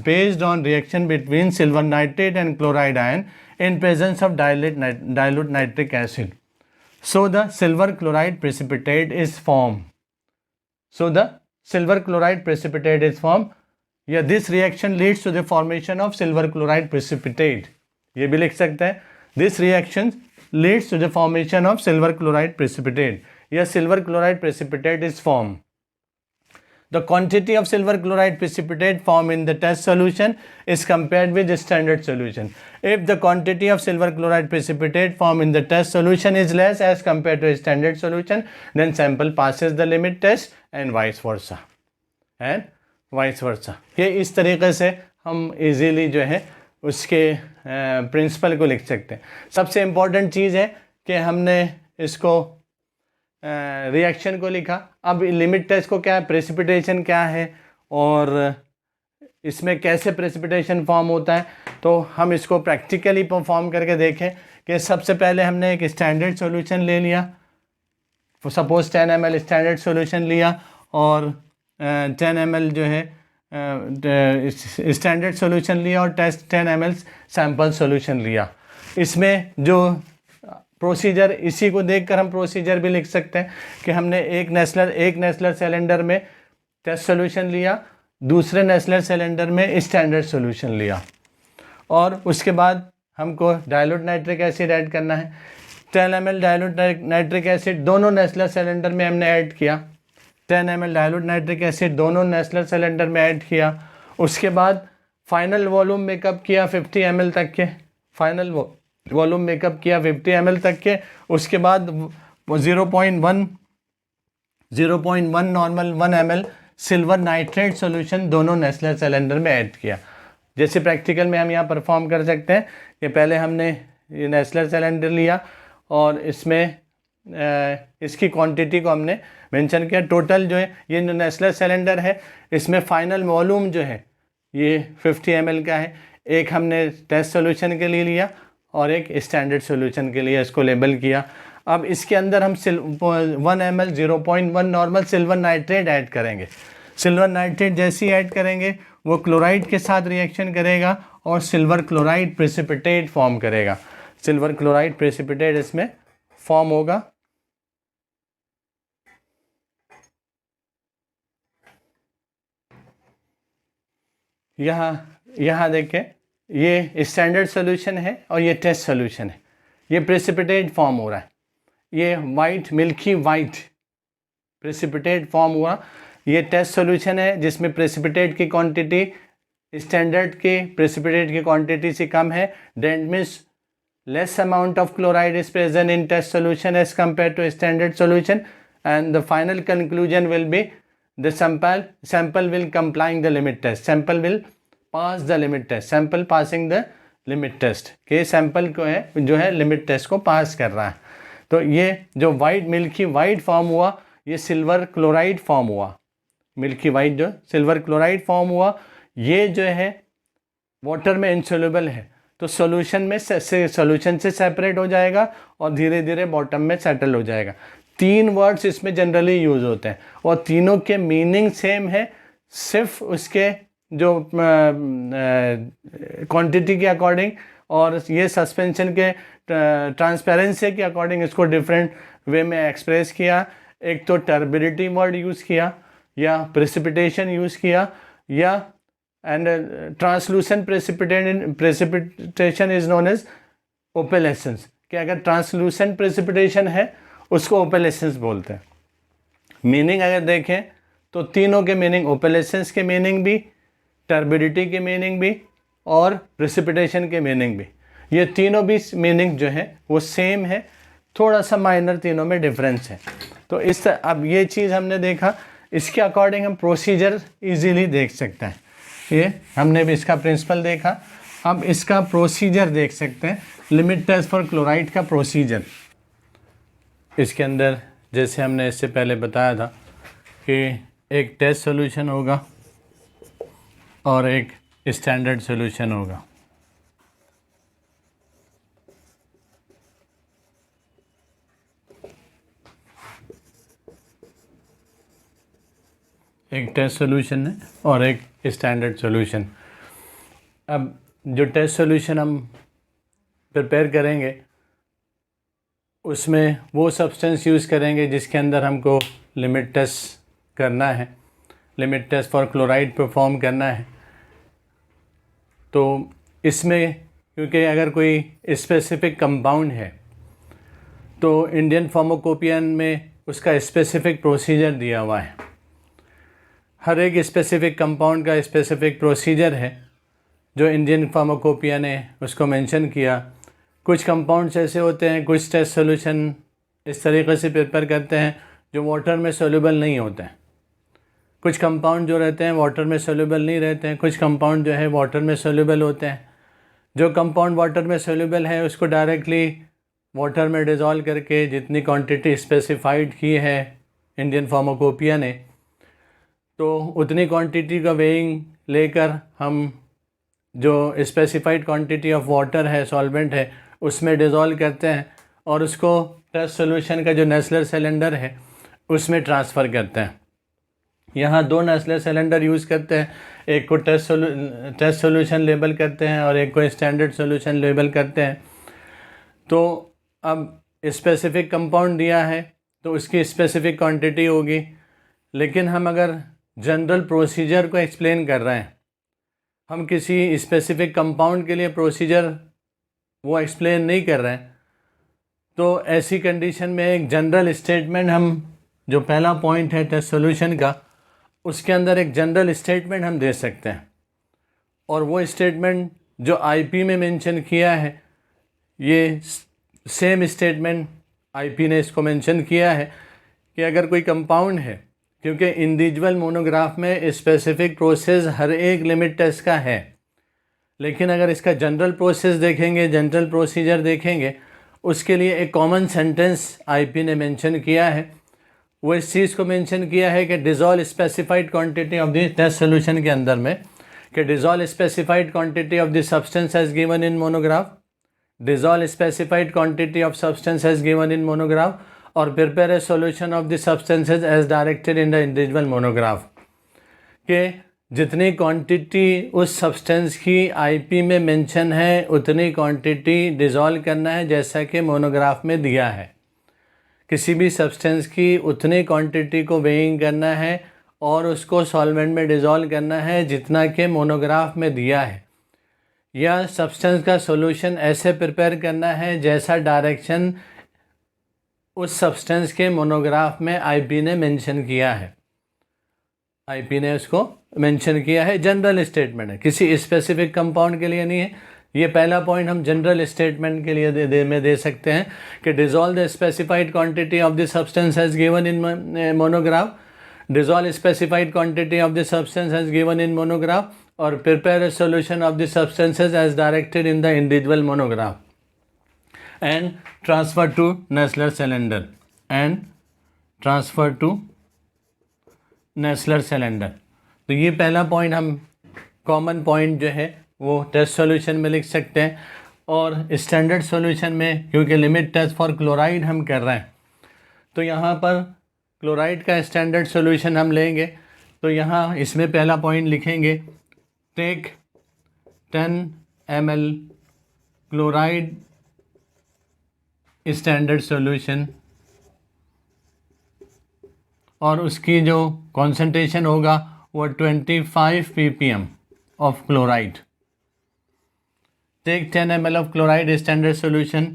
based on reaction between silver nitrate and chloride ion in presence of dilute nitric acid. So the silver chloride precipitate is formed. Yeah, this reaction leads to the formation of silver chloride precipitate. ये भी लिख सकते हैं, this reaction leads to the formation of silver chloride precipitate. Yeah, silver chloride precipitate is formed. The quantity of silver chloride precipitate formed in the test solution is compared with the standard solution. If the quantity of silver chloride precipitate formed in the test solution is less as compared to a standard solution, then sample passes the limit test and vice versa. ये इस तरीके से हम इजीली जो है उसके प्रिंसिपल को लिख सकते हैं। सबसे इम्पॉर्टेंट चीज़ है कि हमने इसको रिएक्शन को लिखा। अब लिमिट टेस्ट को क्या है, प्रेसिपिटेशन क्या है और इसमें कैसे प्रेसिपिटेशन फॉर्म होता है, तो हम इसको प्रैक्टिकली परफॉर्म करके देखें कि सबसे पहले हमने एक स्टैंडर्ड सॉल्यूशन ले लिया, सपोज 10 ml स्टैंडर्ड सॉल्यूशन लिया और 10 ml जो है स्टैंडर्ड सॉल्यूशन लिया और टेस्ट 10 ml सैम्पल सॉल्यूशन लिया। इसमें जो प्रोसीजर, इसी को देखकर हम प्रोसीजर भी लिख सकते हैं कि हमने एक नेस्लर सिलेंडर में टेस्ट सॉल्यूशन लिया, दूसरे नेस्लर सिलेंडर में स्टैंडर्ड सॉल्यूशन लिया, और उसके बाद हमको डाइल्यूट नाइट्रिक एसिड ऐड करना है। 10 ml डाइल्यूट नाइट्रिक एसिड दोनों नेस्लर सिलेंडर में हमने ऐड किया, 10 ml डाइल्यूट नाइट्रिक एसिड दोनों नेस्लर सिलेंडर में ऐड किया। उसके बाद फाइनल वॉल्यूम मेकअप किया 50 ml तक के, फाइनल वॉल्यूम मेकअप किया 50 ml तक के। उसके बाद 0.1 normal 1 ml silver nitrate solution दोनों नेस्लर सिलेंडर में ऐड किया। जैसे प्रैक्टिकल में हम यहाँ परफॉर्म कर सकते हैं कि पहले हमने ये नेस्लर सिलेंडर लिया और इसमें इसकी क्वांटिटी को हमने मेंशन किया। टोटल जो है ये नेस्लर सिलेंडर है, इसमें फाइनल वॉल्यूम जो है ये 50 ml का है। एक हमने टेस्ट सॉल्यूशन के लिए लिया और एक स्टैंडर्ड सॉल्यूशन के लिए इसको लेबल किया। अब इसके अंदर हम 1 ml 0.1 normal silver nitrate add करेंगे। सिल्वर नाइट्रेट जैसे ही ऐड करेंगे वो क्लोराइड के साथ रिएक्शन करेगा और सिल्वर क्लोराइड प्रेसिपिटेट फॉर्म करेगा। सिल्वर क्लोराइड प्रेसिपिटेट इसमें फॉर्म होगा। यहाँ देखें, ये स्टैंडर्ड सॉल्यूशन है और ये टेस्ट सॉल्यूशन है। ये प्रेसिपिटेट फॉर्म हो रहा है, ये white milky white precipitate form हुआ। ये टेस्ट सॉल्यूशन है जिसमें प्रेसिपिटेट की क्वांटिटी स्टैंडर्ड के प्रेसिपिटेट की क्वांटिटी से कम है। That means less amount of chloride is present in test solution as compare to standard solution, and the final conclusion will be the sample will complying the limit test, sample will pass the limit test, sample passing the limit test, के sample को है जो है लिमिट टेस्ट को पास कर रहा है। तो ये जो वाइट मिल्की वाइट फॉर्म हुआ ये सिल्वर क्लोराइड फॉर्म हुआ, मिल्की वाइट जो सिल्वर क्लोराइड फॉर्म हुआ, ये जो है वाटर में इनसोल्यूबल है तो सॉल्यूशन से सेपरेट हो जाएगा और धीरे धीरे बॉटम में सेटल हो जाएगा। 3 वर्ड्स इसमें जनरली यूज़ होते हैं और तीनों के मीनिंग सेम है, सिर्फ उसके जो क्वांटिटी के अकॉर्डिंग और ये सस्पेंशन के ट्रांसपेरेंसी के अकॉर्डिंग इसको डिफरेंट वे में एक्सप्रेस किया। एक तो टर्बिडिटी वर्ड यूज़ किया या प्रेसिपिटेशन यूज़ किया या and translucent precipitation is known as opalescence, कि अगर ट्रांसलूसेंट प्रेसिपिटेशन है उसको ओपेलेसेंस बोलते हैं। मीनिंग अगर देखें तो तीनों के मीनिंग, ओपेलेसेंस के मीनिंग भी, टर्बिडिटी के मीनिंग भी और प्रेसिपिटेशन के मीनिंग भी, ये तीनों भी मीनिंग जो है वो सेम है, थोड़ा सा माइनर तीनों में डिफरेंस है। तो अब ये चीज़ हमने देखा, इसके अकॉर्डिंग हम प्रोसीजर इजीली देख सकते हैं। ये हमने भी इसका प्रिंसिपल देखा, अब इसका प्रोसीजर देख सकते हैं। लिमिट टेस्ट फॉर क्लोराइड का प्रोसीजर, इसके अंदर जैसे हमने इससे पहले बताया था कि एक टेस्ट सॉल्यूशन होगा और एक स्टैंडर्ड सॉल्यूशन होगा। एक टेस्ट सॉल्यूशन है और एक स्टैंडर्ड सॉल्यूशन। अब जो टेस्ट सॉल्यूशन हम प्रिपेयर करेंगे उसमें वो सब्सटेंस यूज़ करेंगे जिसके अंदर हमको लिमिट टेस्ट करना है, limit test for chloride perform करना है। तो इसमें क्योंकि अगर कोई स्पेसिफिक कंपाउंड है तो इंडियन फार्माकोपियन में उसका स्पेसिफिक प्रोसीजर दिया हुआ है। हर एक स्पेसिफिक कंपाउंड का स्पेसिफिक प्रोसीजर है जो इंडियन फार्माकोपिया ने उसको मेंशन किया। कुछ कंपाउंड्स ऐसे होते हैं, कुछ टेस्ट सॉल्यूशन इस तरीके से प्रिपेयर करते हैं जो वाटर में सोल्यूबल नहीं होते हैं। कुछ कंपाउंड जो रहते हैं वाटर में सोल्यूबल नहीं रहते हैं, कुछ कंपाउंड जो है वाटर में सोल्यूबल होते हैं। जो कंपाउंड वाटर में सोल्यूबल है उसको डायरेक्टली वाटर में डिज़ोल्व करके जितनी क्वांटिटी स्पेसिफाइड की है इंडियन फार्माकोपिया ने, तो उतनी क्वांटिटी का वेइंग लेकर हम जो स्पेसिफाइड क्वांटिटी ऑफ वाटर है, सॉल्वेंट है, उसमें डिज़ोल्व करते हैं और उसको टेस्ट सॉल्यूशन का जो नेस्लर सिलेंडर है उसमें ट्रांसफ़र करते हैं। यहाँ 2 नेस्ले सिलेंडर यूज़ करते हैं, एक को टेस्ट सॉल्यूशन लेबल करते हैं और एक को स्टैंडर्ड सॉल्यूशन लेबल करते हैं। तो अब स्पेसिफिक कंपाउंड दिया है तो उसकी स्पेसिफिक क्वांटिटी होगी, लेकिन हम अगर जनरल प्रोसीजर को एक्सप्लेन कर रहे हैं, हम किसी स्पेसिफिक कंपाउंड के लिए प्रोसीजर वो एक्सप्लेन नहीं कर रहे हैं, तो ऐसी कंडीशन में एक जनरल स्टेटमेंट हम, जो पहला पॉइंट है टेस्ट सॉल्यूशन का, उसके अंदर एक जनरल स्टेटमेंट हम दे सकते हैं। और वो स्टेटमेंट जो आईपी में मेंशन किया है, ये सेम स्टेटमेंट आईपी ने इसको मेंशन किया है कि अगर कोई कंपाउंड है, क्योंकि इंडिविजुअल मोनोग्राफ में स्पेसिफिक प्रोसेस हर एक लिमिट टेस्ट का है, लेकिन अगर इसका जनरल प्रोसेस देखेंगे, जनरल प्रोसीजर देखेंगे, उसके लिए एक कॉमन सेंटेंस आईपी ने मेंशन किया है। वो इस चीज़ को मेंशन किया है कि dissolve specified quantity of the test solution के अंदर में, कि dissolve specified quantity of the substance as given in monograph, dissolve specified quantity of substance as given in monograph, और prepare a solution of the substances as directed in the individual monograph, के जितनी क्वांटिटी उस सब्सटेंस की आईपी में मेंशन है उतनी क्वांटिटी डिज़ोल्व करना है जैसा कि मोनोग्राफ में दिया है। किसी भी सब्सटेंस की उतनी क्वांटिटी को वेइंग करना है और उसको सॉल्वेंट में डिज़ोल्व करना है जितना कि मोनोग्राफ में दिया है, या सब्सटेंस का सॉल्यूशन ऐसे प्रिपेयर करना है जैसा डायरेक्शन उस सब्सटेंस के मोनोग्राफ में आईपी ने मेंशन किया है। आईपी ने उसको मेंशन किया है, जनरल स्टेटमेंट है, किसी स्पेसिफिक कंपाउंड के लिए नहीं है। ये पहला पॉइंट हम जनरल स्टेटमेंट के लिए दे सकते हैं कि dissolve the specified quantity of the substance as given in monograph, dissolve specified quantity of the substance as given in monograph, और prepare a solution of the substances as directed in the individual monograph and transfer to Nessler cylinder तो ये पहला पॉइंट हम कॉमन पॉइंट जो है वो टेस्ट सॉल्यूशन में लिख सकते हैं। और स्टैंडर्ड सॉल्यूशन में क्योंकि लिमिट टेस्ट फॉर क्लोराइड हम कर रहे हैं, तो यहाँ पर क्लोराइड का स्टैंडर्ड सॉल्यूशन हम लेंगे। तो यहाँ इसमें पहला पॉइंट लिखेंगे, take 10 ml chloride standard solution, और उसकी जो कॉन्सेंट्रेशन होगा वो 25 ppm of chloride. Take 10 ml of chloride standard solution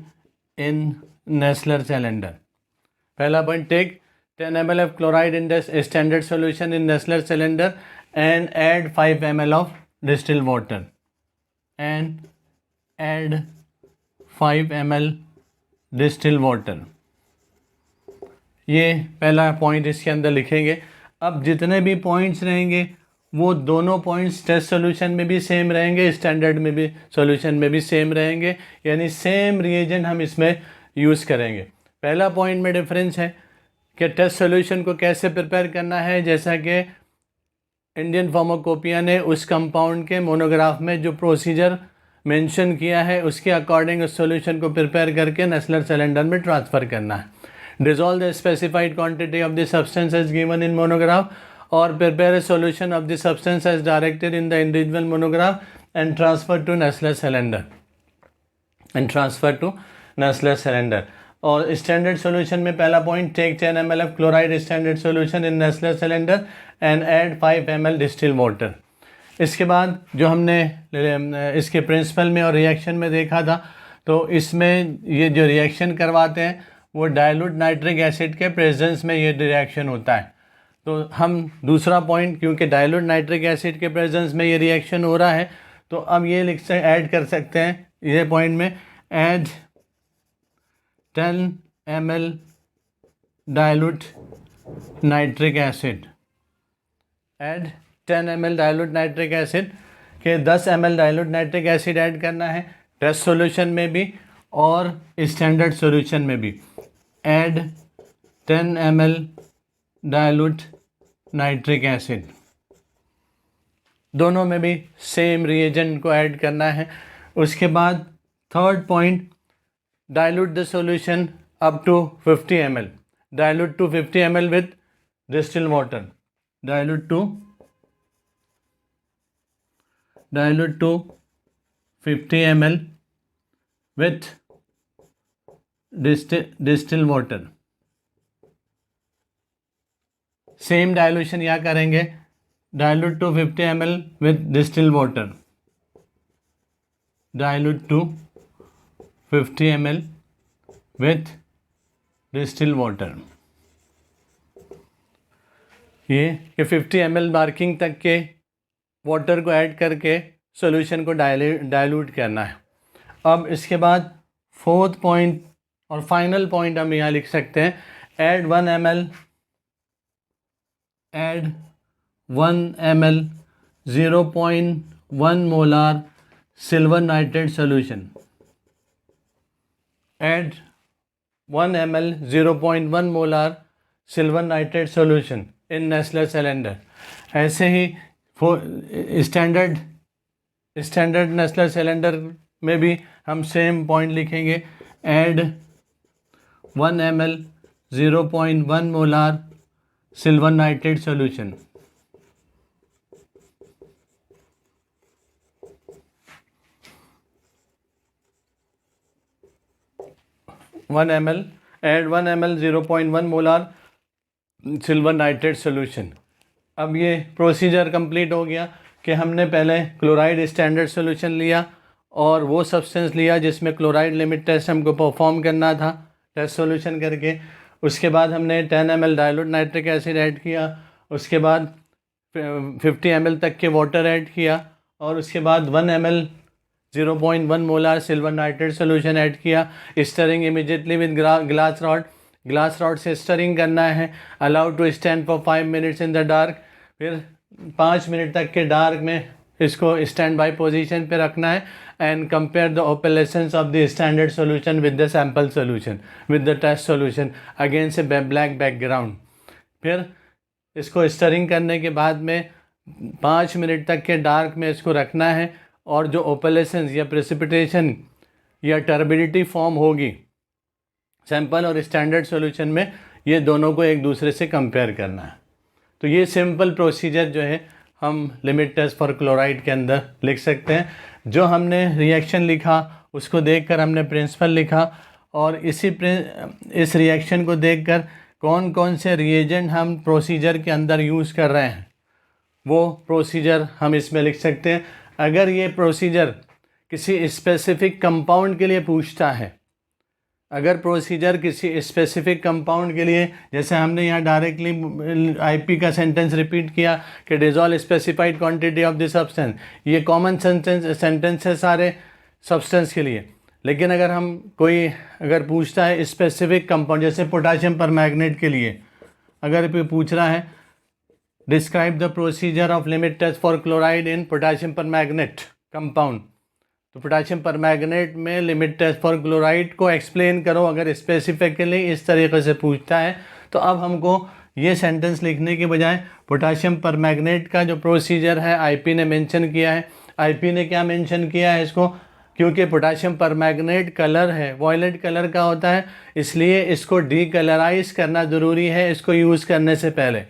in Nessler cylinder. पहला point, take 10 ml of chloride in standard solution in Nessler cylinder and add 5 ml of distilled water, and add 5 ml distil water. ये पहला पॉइंट इसके अंदर लिखेंगे। अब जितने भी पॉइंट्स रहेंगे वो दोनों पॉइंट्स टेस्ट सॉल्यूशन में भी सेम रहेंगे, स्टैंडर्ड में भी सॉल्यूशन में भी सेम रहेंगे, यानी सेम रिएजेंट हम इसमें यूज़ करेंगे। पहला पॉइंट में डिफरेंस है कि टेस्ट सॉल्यूशन को कैसे प्रिपेयर करना है, जैसा कि इंडियन फार्माकोपिया ने उस कंपाउंड के मोनोग्राफ में जो प्रोसीजर मेंशन किया है उसके अकॉर्डिंग उस सॉल्यूशन को प्रिपेयर करके नेस्लर सिलेंडर में ट्रांसफ़र करना है। Dissolve the specified quantity of the substance as given in monograph, और prepare a solution of the substance as directed in the individual monograph and transfer to Nessler cylinder. और स्टैंडर्ड सॉल्यूशन में पहला point, take 10 ml of chloride standard solution in Nessler cylinder and add 5 ml distil water. इसके बाद जो हमने इसके प्रिंसिपल में और रिएक्शन में देखा था, तो इसमें ये जो रिएक्शन करवाते हैं वो डाइल्यूट नाइट्रिक एसिड के प्रेजेंस में ये रिएक्शन होता है। तो हम दूसरा पॉइंट, क्योंकि डाइल्यूट नाइट्रिक एसिड के प्रेजेंस में ये रिएक्शन हो रहा है, तो अब ये लिख से ऐड कर सकते हैं ये पॉइंट में, add 10 ml dilute nitric acid, add 10 ml dilute nitric acid के 10 ml dilute nitric acid add करना है टेस्ट सॉल्यूशन में भी और स्टैंडर्ड सॉल्यूशन में भी। Add 10 ml dilute nitric acid, दोनों में भी सेम रिएजेंट को ऐड करना है। उसके बाद third point, dilute the solution up to 50 ml, dilute to 50 ml with distil water. dilute to 50 ml with distilled water. Same dilution यहाँ करेंगे, dilute to 50 ml with distilled water. Dilute to 50 ml with distilled water. ये 50 ml मार्किंग तक के वाटर को ऐड करके सॉल्यूशन को डाइल्यूट करना है. अब इसके बाद फोर्थ पॉइंट और फाइनल पॉइंट हम यहाँ लिख सकते हैं, add 1 ml 0.1 molar silver nitrate solution. Add 1 ml 0.1 molar silver nitrate solution in Nestle cylinder. ऐसे ही स्टैंडर्ड नेस्ले सिलेंडर में भी हम सेम पॉइंट लिखेंगे, add 1 ml 0.1 molar silver nitrate solution. Add 1 ml 0.1 molar silver nitrate solution. अब ये प्रोसीजर कंप्लीट हो गया कि हमने पहले क्लोराइड स्टैंडर्ड सॉल्यूशन लिया और वो सब्सटेंस लिया जिसमें क्लोराइड लिमिट टेस्ट हमको परफॉर्म करना था टेस्ट सॉल्यूशन करके. उसके बाद हमने 10 ml dilute nitric acid add किया, उसके बाद 50 ml तक के वाटर ऐड किया और उसके बाद 1 ml 0.1 molar silver nitrate solution add किया. Stirring immediately with glass rod से स्टरिंग करना है. Allowed to stand for 5 minutes in the dark. फिर 5 मिनट तक के डार्क में इसको स्टैंड बाई पोजीशन पे रखना है and compare the operations of the standard solution with the sample solution with the test solution against a black background. फिर इसको स्टरिंग करने के बाद में 5 मिनट तक के डार्क में इसको रखना है और जो ऑपरेशंस या प्रेसिपिटेशन या टर्बिडिटी फॉर्म होगी सैंपल और स्टैंडर्ड सॉल्यूशन में, ये दोनों को एक दूसरे से कंपेयर करना है. तो ये सिंपल प्रोसीजर जो है हम लिमिट टेस्ट फॉर क्लोराइड के अंदर लिख सकते हैं. जो हमने रिएक्शन लिखा उसको देखकर हमने प्रिंसिपल लिखा और इस रिएक्शन को देखकर कौन कौन से रिएजेंट हम प्रोसीजर के अंदर यूज़ कर रहे हैं वो प्रोसीजर हम इसमें लिख सकते हैं. अगर ये प्रोसीजर किसी स्पेसिफिक कंपाउंड के लिए पूछता है, अगर प्रोसीजर किसी स्पेसिफिक कंपाउंड के लिए, जैसे हमने यहाँ डायरेक्टली आईपी का सेंटेंस रिपीट किया कि dissolve specified quantity of this substance, ये कॉमन सेंटेंस है सारे सब्सटेंस के लिए. लेकिन अगर हम अगर पूछता है स्पेसिफिक कंपाउंड, जैसे पोटाशियम परमैंगनेट के लिए अगर पूछ रहा है describe the procedure of limit test for chloride in potassium permanganate compound, तो पोटाशियम परमैंगनेट में लिमिट टेस्ट फॉर क्लोराइड को एक्सप्लेन करो. अगर स्पेसिफिकली इस तरीके से पूछता है तो अब हमको ये सेंटेंस लिखने के बजाय पोटाशियम परमैंगनेट का जो प्रोसीजर है आईपी ने मेंशन किया है. आईपी ने क्या मेंशन किया है इसको, क्योंकि पोटाशियम परमैंगनेट कलर है, वॉयलेट कलर का होता है, इसलिए इसको डीकलराइज करना ज़रूरी है इसको यूज़ करने से पहले,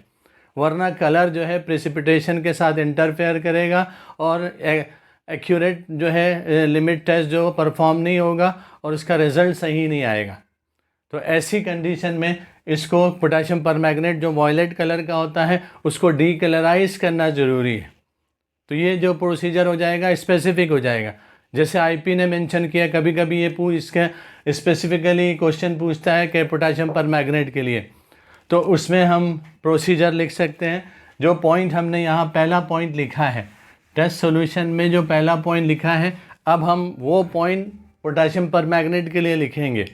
वरना कलर जो है प्रेसिपिटेशन के साथ इंटरफेयर करेगा और एक्यूरेट जो है लिमिट टेस्ट जो परफॉर्म नहीं होगा और उसका रिज़ल्ट सही नहीं आएगा. तो ऐसी कंडीशन में इसको पोटाशियम परमैंगनेट जो वॉयलेट कलर का होता है उसको डीकलराइज करना ज़रूरी है. तो ये जो प्रोसीजर हो जाएगा स्पेसिफिक हो जाएगा. जैसे आईपी ने मेंशन किया, कभी कभी ये इसके स्पेसिफिकली क्वेश्चन पूछता है कि पोटाशियम परमैंगनेट के लिए, तो उसमें हम प्रोसीजर लिख सकते हैं. जो पॉइंट हमने यहाँ पहला पॉइंट लिखा है टेस्ट सॉल्यूशन में, जो पहला पॉइंट लिखा है, अब हम वो पॉइंट पोटाशियम परमैंगनेट के लिए लिखेंगे.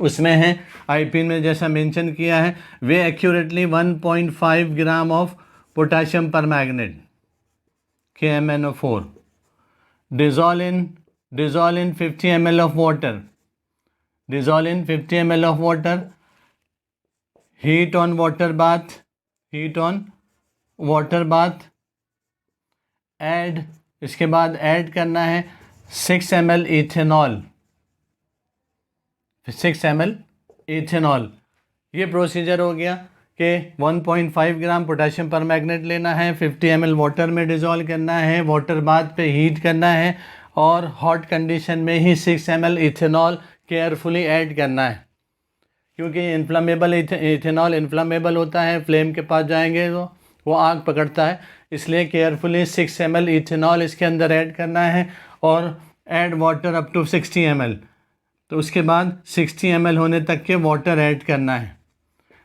उसमें है आईपी में जैसा मेंशन किया है, weigh accurately 1.5 gram of potassium permanganate KMnO4 dissolve in 50 ml of water. Dissolve in 50 ml of water. Heat on water bath. Add, इसके बाद ऐड करना है 6 ml इथेनॉल. 6 ml इथेनॉल, ये प्रोसीजर हो गया कि 1.5 ग्राम पोटेशियम परमैंगनेट लेना है, 50 ml वाटर में डिज़ोल्व करना है, वाटर बाथ पे हीट करना है और हॉट कंडीशन में ही 6 ml इथेनॉल केयरफुली ऐड करना है, क्योंकि इन्फ्लामेबल इथेनॉल इन्फ्लामेबल होता है, फ्लेम के पास जाएंगे तो वो आग पकड़ता है, इसलिए केयरफुली 6 ml इथेनॉल इसके अंदर ऐड करना है और add water up to 60 ml। तो उसके बाद 60 ml होने तक के वाटर ऐड करना है।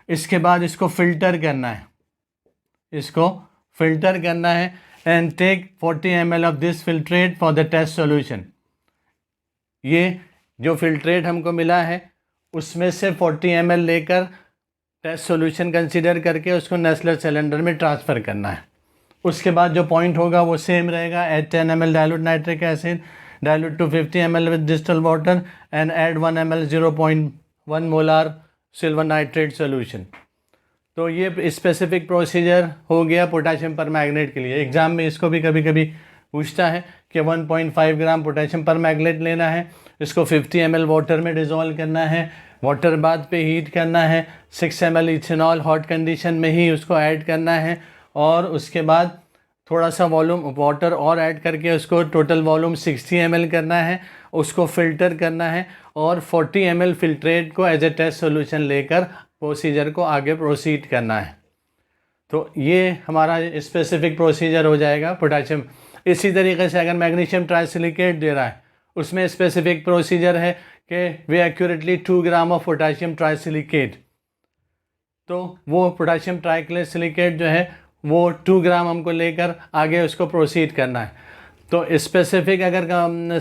इसके बाद इसको फ़िल्टर करना है, and take 40 ml of this filtrate for the test solution. ये जो फिल्ट्रेट हमको मिला है उसमें से 40 ml लेकर टेस्ट सॉल्यूशन कंसीडर करके उसको नेस्लर सिलेंडर में ट्रांसफ़र करना है। उसके बाद जो पॉइंट होगा वो सेम रहेगा, add 10 ml dilute nitric acid, dilute to 50 ml with distil water and add 1 ml 0.1 molar silver nitrate solution. तो ये स्पेसिफिक प्रोसीजर हो गया पोटेशियम परमैंगनेट के लिए। एग्ज़ाम में इसको भी कभी कभी पूछता है कि 1.5 ग्राम पोटेशियम परमैंगनेट लेना है, इसको 50 ml वाटर में डिज़ोल्व करना है, वाटर बाथ पे हीट करना है, 6 ml इथेनॉल हॉट कंडीशन में ही उसको ऐड करना है और उसके बाद थोड़ा सा वॉल्यूम वाटर और ऐड करके उसको टोटल वॉल्यूम 60 ml करना है, उसको फ़िल्टर करना है और 40 ml फिल्ट्रेट को एज ए टेस्ट सॉल्यूशन लेकर प्रोसीजर को आगे प्रोसीड करना है। तो ये हमारा स्पेसिफिक प्रोसीजर हो जाएगा पोटेशियम। इसी तरीके से अगर मैग्नीशियम ट्राइसिलिकेट दे रहा है उसमें स्पेसिफिक प्रोसीजर है कि weigh accurately 2 gram of potassium trisilicate, तो वो पोटेशियम ट्राइसिलिकेट जो है वो 2 ग्राम हमको लेकर आगे उसको प्रोसीड करना है। तो स्पेसिफिक अगर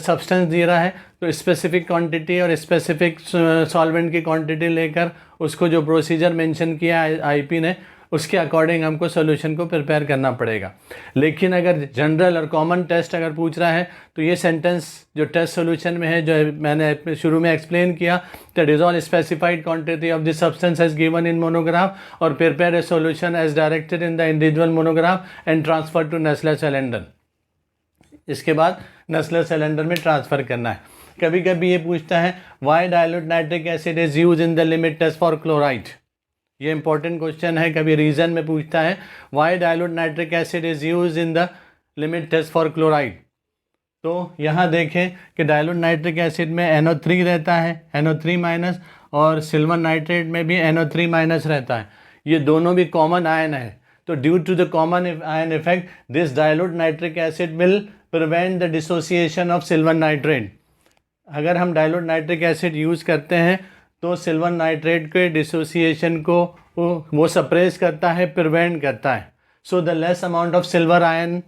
सब्सटेंस दे रहा है तो स्पेसिफिक क्वांटिटी और स्पेसिफिक सॉल्वेंट की क्वांटिटी लेकर उसको जो प्रोसीजर मेंशन किया है आईपी ने उसके अकॉर्डिंग हमको सॉल्यूशन को प्रिपेयर करना पड़ेगा। लेकिन अगर जनरल और कॉमन टेस्ट अगर पूछ रहा है तो ये सेंटेंस जो टेस्ट सॉल्यूशन में है, जो मैंने शुरू में एक्सप्लेन किया, the dissolve specified quantity of the substance as given in monograph और prepare a solution as directed in the individual monograph and transfer to Nessler cylinder. इसके बाद नेस्लर सिलेंडर में ट्रांसफ़र करना है। कभी कभी ये पूछता है why dilute nitric acid is use in the limit test for chloride. ये इंपॉर्टेंट क्वेश्चन है, कभी रीज़न में पूछता है why dilute nitric acid is use in the limit test for chloride. तो यहाँ देखें कि डाइल्यूट नाइट्रिक एसिड में NO3 रहता है, NO3 माइनस, और सिल्वर नाइट्रेट में भी NO3 माइनस रहता है। ये दोनों भी कॉमन आयन है। तो due to the common ion effect this dilute nitric acid will prevent the dissociation of silver nitrate. अगर हम डाइल्यूट नाइट्रिक एसिड यूज़ करते हैं तो सिल्वर नाइट्रेट के डिसोसिएशन को वो सप्रेस करता है, प्रिवेंट करता है। So the less amount of silver ion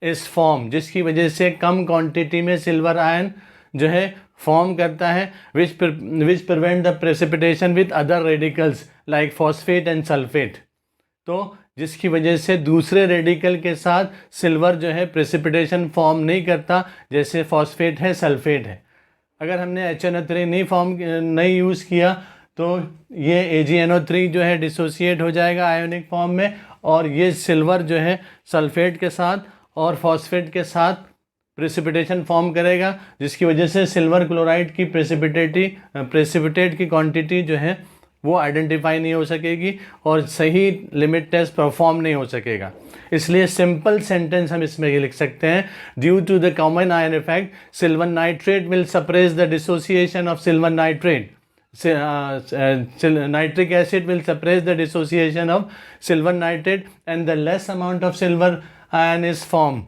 इस फॉर्म, जिसकी वजह से कम क्वांटिटी में सिल्वर आयन जो है फॉर्म करता है, which prevent the precipitation with other radicals like phosphate and sulphate. तो जिसकी वजह से दूसरे रेडिकल के साथ सिल्वर जो है प्रेसिपिटेशन फॉर्म नहीं करता, जैसे फॉस्फेट है, सल्फेट है। अगर हमने HNO3 नहीं यूज़ किया तो ये AgNO3 जो है डिसोसिएट हो जाएगा आयोनिक फॉर्म में, और ये सिल्वर जो है सल्फेट के साथ और फॉस्फेट के साथ प्रेसिपिटेशन फॉर्म करेगा, जिसकी वजह से सिल्वर क्लोराइड की प्रेसिपिटेट की क्वांटिटी जो है वो आइडेंटिफाई नहीं हो सकेगी और सही लिमिट टेस्ट परफॉर्म नहीं हो सकेगा। इसलिए सिंपल सेंटेंस हम इसमें ये लिख सकते हैं, due to the common ion effect silver nitrate will suppress the dissociation of silver nitrate, nitric acid will suppress the dissociation of silver nitrate and the less amount of silver ion is formed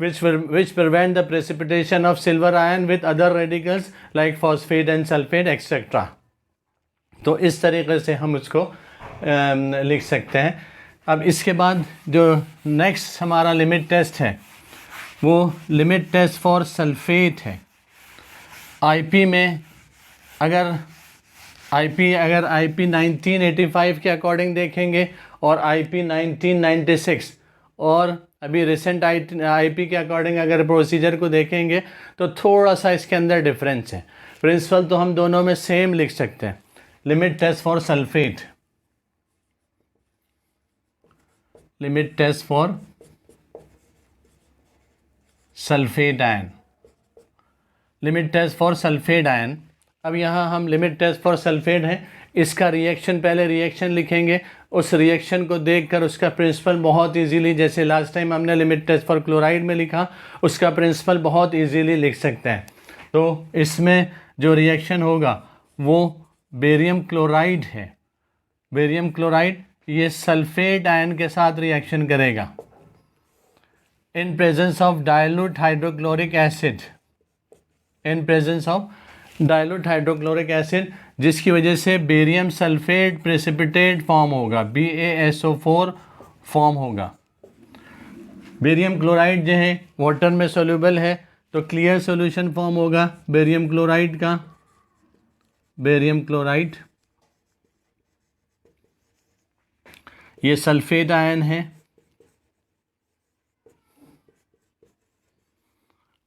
which prevent the precipitation of silver ion with other radicals like phosphate and sulfate etc. तो इस तरीके से हम उसको लिख सकते हैं। अब इसके बाद जो नेक्स्ट हमारा लिमिट टेस्ट है वो लिमिट टेस्ट फॉर सल्फेट है। आईपी में अगर आईपी 1985 के अकॉर्डिंग देखेंगे और आईपी 1996 और अभी रिसेंट आईपी के अकॉर्डिंग अगर प्रोसीजर को देखेंगे तो थोड़ा सा इसके अंदर डिफरेंस है। प्रिंसिपल तो हम दोनों में सेम लिख सकते हैं। Limit test for sulphate, limit test for sulphate ion, limit test for sulphate ion. अब यहाँ हम लिमिट टेस्ट फॉर सल्फेट है, इसका रिएक्शन पहले रिएक्शन लिखेंगे, उस रिएक्शन को देखकर उसका प्रिंसिपल बहुत इजीली, जैसे लास्ट टाइम हमने लिमिट टेस्ट फॉर क्लोराइड में लिखा, उसका प्रिंसिपल बहुत इजीली लिख सकते हैं। तो इसमें जो रिएक्शन होगा वो बेरियम क्लोराइड है। बेरियम क्लोराइड ये सल्फेट आयन के साथ रिएक्शन करेगा इन presence of dilute hydrochloric acid, in presence of dilute hydrochloric acid, जिसकी वजह से बेरियम सल्फेट प्रेसिपिटेट फॉर्म होगा, BaSO4 फॉर्म होगा। बेरियम क्लोराइड जो है वाटर में सोल्यूबल है, तो क्लियर सॉल्यूशन फॉर्म होगा बेरियम क्लोराइड का। बेरियम क्लोराइड ये सल्फेट आयन है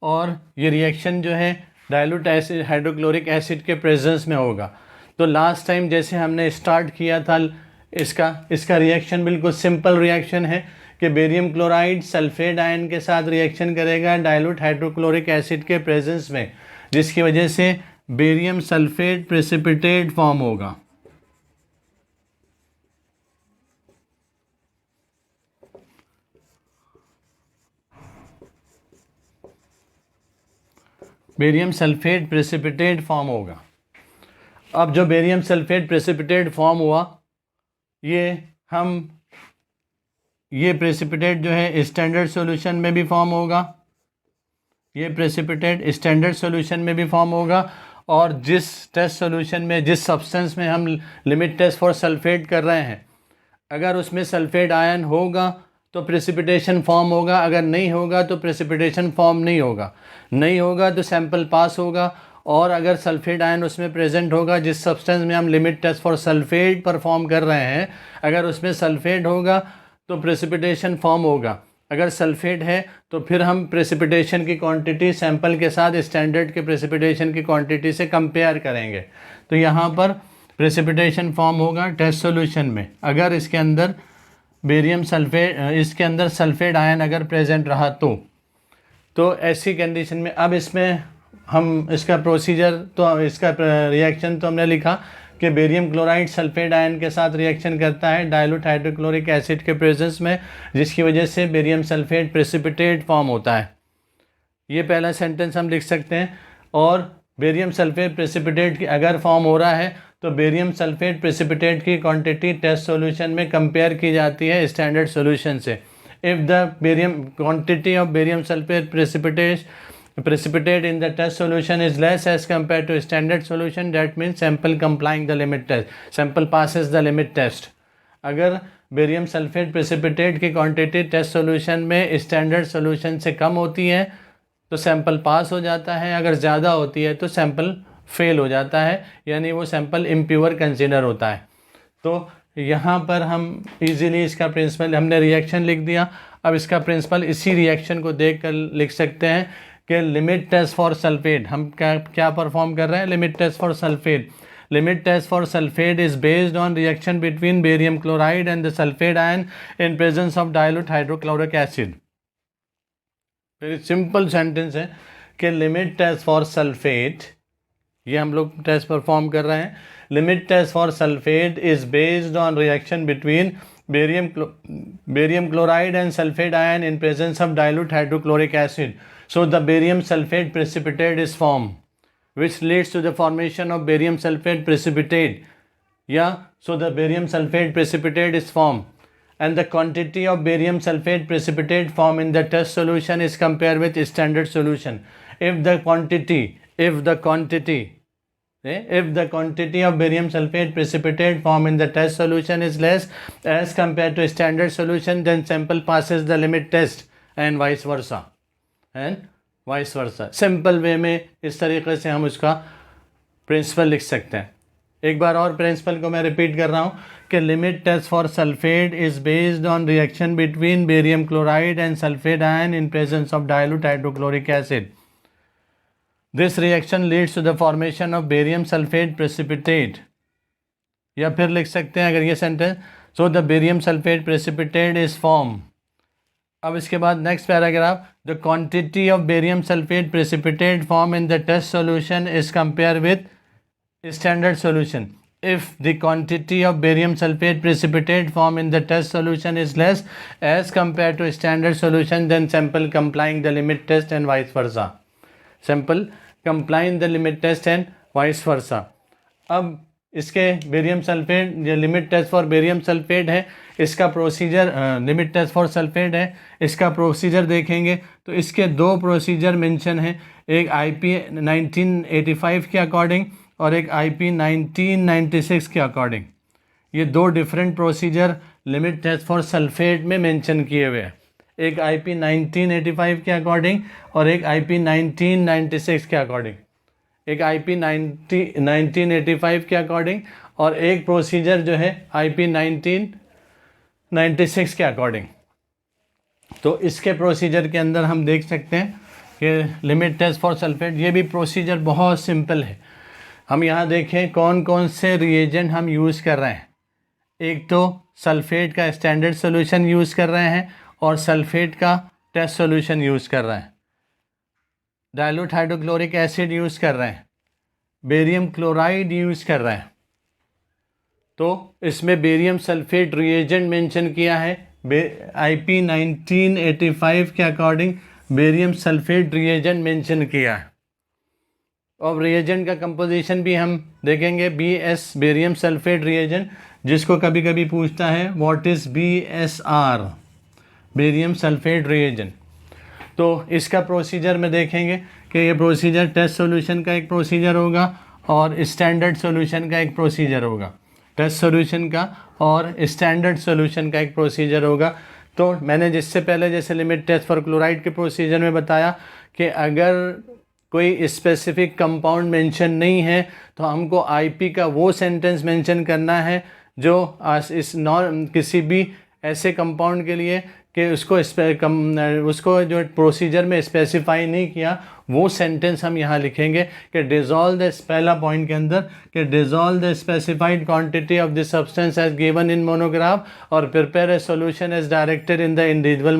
और ये रिएक्शन जो है डाइल्यूट एसिड हाइड्रोक्लोरिक एसिड के प्रेजेंस में होगा। तो लास्ट टाइम जैसे हमने स्टार्ट किया था इसका रिएक्शन बिल्कुल सिंपल रिएक्शन है कि बेरियम क्लोराइड सल्फेट आयन के साथ रिएक्शन करेगा डाइल्यूट हाइड्रोक्लोरिक एसिड के प्रेजेंस में, जिसकी वजह से बेरियम सल्फेट प्रेसिपिटेट फॉर्म होगा। बेरियम सल्फेट प्रेसिपिटेट फॉर्म होगा। अब जो बेरियम सल्फेट प्रेसिपिटेट फॉर्म हुआ, ये प्रेसिपिटेट जो है स्टैंडर्ड सॉल्यूशन में भी फॉर्म होगा, ये प्रेसिपिटेट स्टैंडर्ड सॉल्यूशन में भी फॉर्म होगा। और जिस टेस्ट सॉल्यूशन में, जिस सब्सटेंस में हम लिमिट टेस्ट फॉर सल्फेट कर रहे हैं, अगर उसमें सल्फेट आयन होगा तो प्रेसिपिटेशन फॉर्म होगा, अगर नहीं होगा तो प्रेसिपिटेशन फॉर्म नहीं होगा। नहीं होगा तो सैंपल पास होगा। और अगर सल्फेट आयन उसमें प्रेजेंट होगा, जिस सब्सटेंस में हम limit test for sulphate perform कर रहे हैं, अगर उसमें सल्फेट होगा तो प्रेसिपिटेशन फॉर्म होगा। अगर सल्फेट है तो फिर हम प्रेसिपिटेशन की क्वांटिटी सैंपल के साथ स्टैंडर्ड के प्रेसिपिटेशन की क्वांटिटी से कंपेयर करेंगे। तो यहाँ पर प्रेसिपिटेशन फॉर्म होगा टेस्ट सॉल्यूशन में, अगर इसके अंदर बेरियम सल्फेट, इसके अंदर सल्फेट आयन अगर प्रेजेंट रहा तो ऐसी कंडीशन में अब इसमें हम इसका प्रोसीजर, तो इसका रिएक्शन तो हमने लिखा कि बेरियम क्लोराइड सल्फेट आयन के साथ रिएक्शन करता है डाइल्यूट हाइड्रोक्लोरिक एसिड के प्रेजेंस में, जिसकी वजह से बेरियम सल्फेट प्रेसिपिटेट फॉर्म होता है। ये पहला सेंटेंस हम लिख सकते हैं। और बेरियम सल्फेट प्रेसिपिटेट की अगर फॉर्म हो रहा है तो बेरियम सल्फेट प्रेसिपिटेट की क्वांटिटी टेस्ट सॉल्यूशन में कंपेयर की जाती है स्टैंडर्ड सॉल्यूशन से। If the barium quantity of barium sulphate precipitate in the test solution is less as compared to standard solution, that means sample complying the limit test, sample passes the limit test। अगर बेरियम सल्फेट प्रेसिपिटेट की क्वांटिटी टेस्ट सॉल्यूशन में स्टैंडर्ड सॉल्यूशन से कम होती है तो सैंपल पास हो जाता है, अगर ज़्यादा होती है तो सैंपल फेल हो जाता है, यानी वो सैंपल इम्प्योर कंसिडर होता है। तो यहाँ पर हम इजीली इसका प्रिंसिपल, हमने रिएक्शन लिख दिया, अब इसका प्रिंसिपल इसी रिएक्शन को देख कर लिख सकते हैं कि लिमिट टेस्ट फॉर सल्फेट हम क्या परफॉर्म कर रहे हैं। Limit test for sulphate, limit test for sulphate is based on reaction between barium chloride and the sulphate ion in presence of dilute hydrochloric acid. Very simple sentence है कि लिमिट टेस्ट फॉर सल्फेट, ये हम लोग टेस्ट परफॉर्म कर रहे हैं, limit test for sulphate is based on reaction between barium chloride and sulphate ion in presence of dilute hydrochloric acid. So the barium sulfate precipitate is formed, which leads to the formation of barium sulfate precipitate. Yeah, so the barium sulfate precipitate is formed, and the quantity of barium sulfate precipitate formed in the test solution is compared with standard solution. If the quantity of barium sulfate precipitate formed in the test solution is less as compared to standard solution, then sample passes the limit test and vice versa. Simple way में इस तरीके से हम उसका प्रिंसिपल लिख सकते हैं। एक बार और प्रिंसिपल को मैं रिपीट कर रहा हूँ कि limit test for sulphate is based on reaction between barium chloride and sulphate ion in presence of dilute hydrochloric acid. This reaction leads to the formation of barium sulphate precipitate, या फिर लिख सकते हैं अगर ये sentence, so the barium sulphate precipitate is form. अब इसके बाद next paragraph, the quantity of barium sulphate precipitate form in the test solution is compare with standard solution. if the quantity of barium sulfate precipitate form in the test solution is less as compared to standard solution, then sample complying the limit test and vice versa. Sample complying the limit test and vice versa. अब इसके बेरियम सल्फेट, जो limit test for barium sulphate है, इसका procedure, limit test for sulphate है, इसका प्रोसीजर देखेंगे तो इसके दो प्रोसीजर मेंशन हैं, एक IP 1985 के अकॉर्डिंग और एक IP 1996 के अकॉर्डिंग. ये दो different procedure limit test for sulphate में मेंशन किए हुए हैं, एक IP 1985 के अकॉर्डिंग और एक IP 1996 के अकॉर्डिंग. एक IP 1985 के अकॉर्डिंग और एक प्रोसीजर जो है IP 1996 के अकॉर्डिंग. तो इसके प्रोसीजर के अंदर हम देख सकते हैं कि लिमिट टेस्ट फॉर सल्फेट, ये भी प्रोसीजर बहुत सिंपल है. हम यहाँ देखें कौन कौन से रिएजेंट हम यूज़ कर रहे हैं. एक तो सल्फेट का स्टैंडर्ड सॉल्यूशन यूज़ कर रहे हैं और सल्फेट का टेस्ट सॉल्यूशन यूज़ कर रहे हैं. डाइल्यूट हाइड्रोक्लोरिक एसिड यूज़ कर रहे हैं, बेरियम क्लोराइड यूज़ कर रहे हैं. तो इसमें बेरियम सल्फेट रिएजेंट मेंशन किया है. IP 1985 के according barium sulphate reagent mention किया है. और रिएजेंट का कंपोजिशन भी हम देखेंगे, BS बेरियम सल्फेट रिएजेंट, जिसको कभी कभी पूछता है what is BSR barium sulphate reagent. तो इसका प्रोसीजर में देखेंगे कि ये प्रोसीजर टेस्ट सॉल्यूशन का एक प्रोसीजर होगा और स्टैंडर्ड सॉल्यूशन का एक प्रोसीजर होगा. टेस्ट सॉल्यूशन का और स्टैंडर्ड सॉल्यूशन का एक प्रोसीजर होगा. तो मैंने जिससे पहले जैसे लिमिट टेस्ट फॉर क्लोराइड के प्रोसीजर में बताया कि अगर कोई स्पेसिफिक कंपाउंड मेंशन नहीं है तो हमको IP का वो सेंटेंस मेंशन करना है जो इस किसी भी ऐसे कंपाउंड के लिए कि उसको जो प्रोसीजर में स्पेसिफाई नहीं किया, वो सेंटेंस हम यहाँ लिखेंगे कि डिज़ोल्व द, पहला पॉइंट के अंदर कि dissolve the specified quantity of the substance as given in monograph और prepare a solution as directed in the individual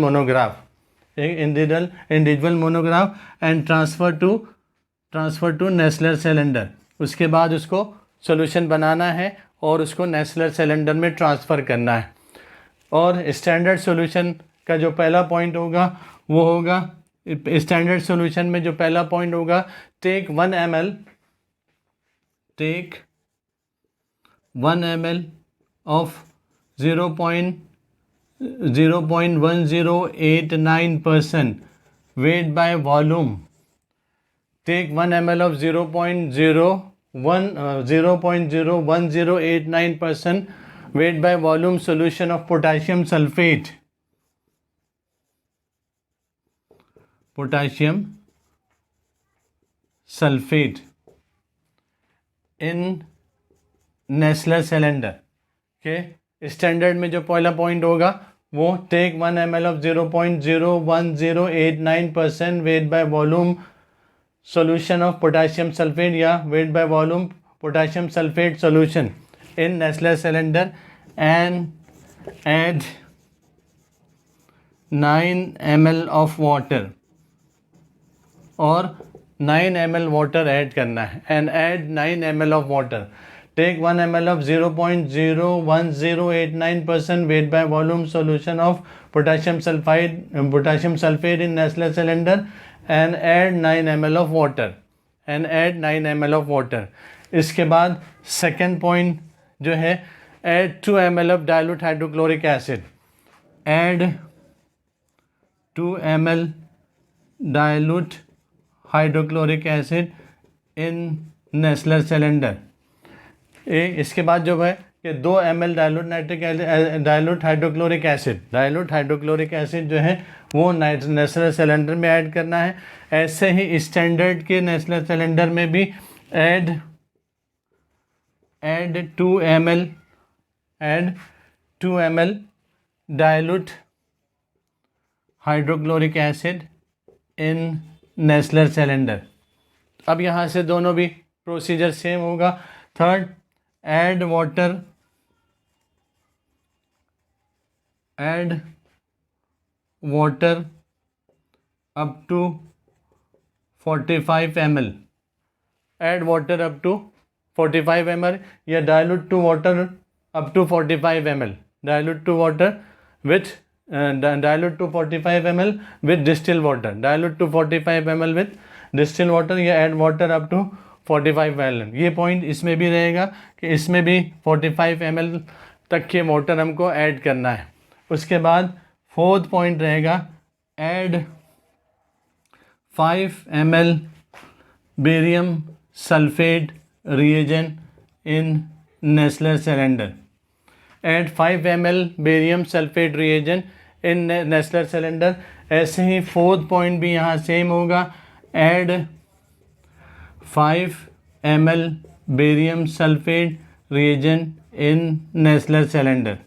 monograph and transfer to Nessler cylinder. उसके बाद उसको सॉल्यूशन बनाना है और उसको नेस्लर सिलेंडर में ट्रांसफ़र करना है. और स्टैंडर्ड सॉल्यूशन का जो पहला पॉइंट होगा वो होगा, स्टैंडर्ड सॉल्यूशन में जो पहला पॉइंट होगा, take 1 ml of 0.1089% weight by volume. Take 1 ml of 0.01089% weight by volume solution of potassium sulfate in Nessler cylinder के. स्टैंडर्ड में जो पहला पॉइंट होगा वो take 1 ml of 0.01089% weight by volume solution of potassium sulfate या weight by volume potassium sulfate solution in Nessler cylinder and add 9 ml of water और 9 ml water ऐड करना है. and add 9 ml of water. take 1 ml of 0.01089% weight by volume solution of potassium sulfate in Nessler cylinder and add 9 ml of water. इसके बाद सेकेंड पॉइंट जो है, add 2 ml of dilute hydrochloric acid. add 2 ml dilute hydrochloric acid in Nessler cylinder. इसके बाद जो है कि 2 ml डाइल्यूट हाइड्रोक्लोरिक एसिड जो है वो नेस्लर सिलेंडर में ऐड करना है. ऐसे ही स्टैंडर्ड के नेस्लर सिलेंडर में भी add 2 ml dilute hydrochloric acid इन नेस्लर सिलेंडर. अब यहाँ से दोनों भी प्रोसीजर सेम होगा. Third, add water up to 45 ml. add water up to 45 ml या dilute to water up to 45 ml, dilute to water with dilute to 45 ml with distilled water, dilute to 45 ml with distilled water या add water up to 45 ml। ये पॉइंट इसमें भी रहेगा कि इसमें भी 45 ml तक के वाटर हमको ऐड करना है। उसके बाद फोर्थ पॉइंट रहेगा add 5 ml barium sulphate reagent in Nessler cylinder, add 5 ml barium sulphate reagent in Nessler cylinder. ऐसे ही फोर्थ पॉइंट भी यहाँ सेम होगा, add 5 ml barium sulphate reagent in Nessler cylinder,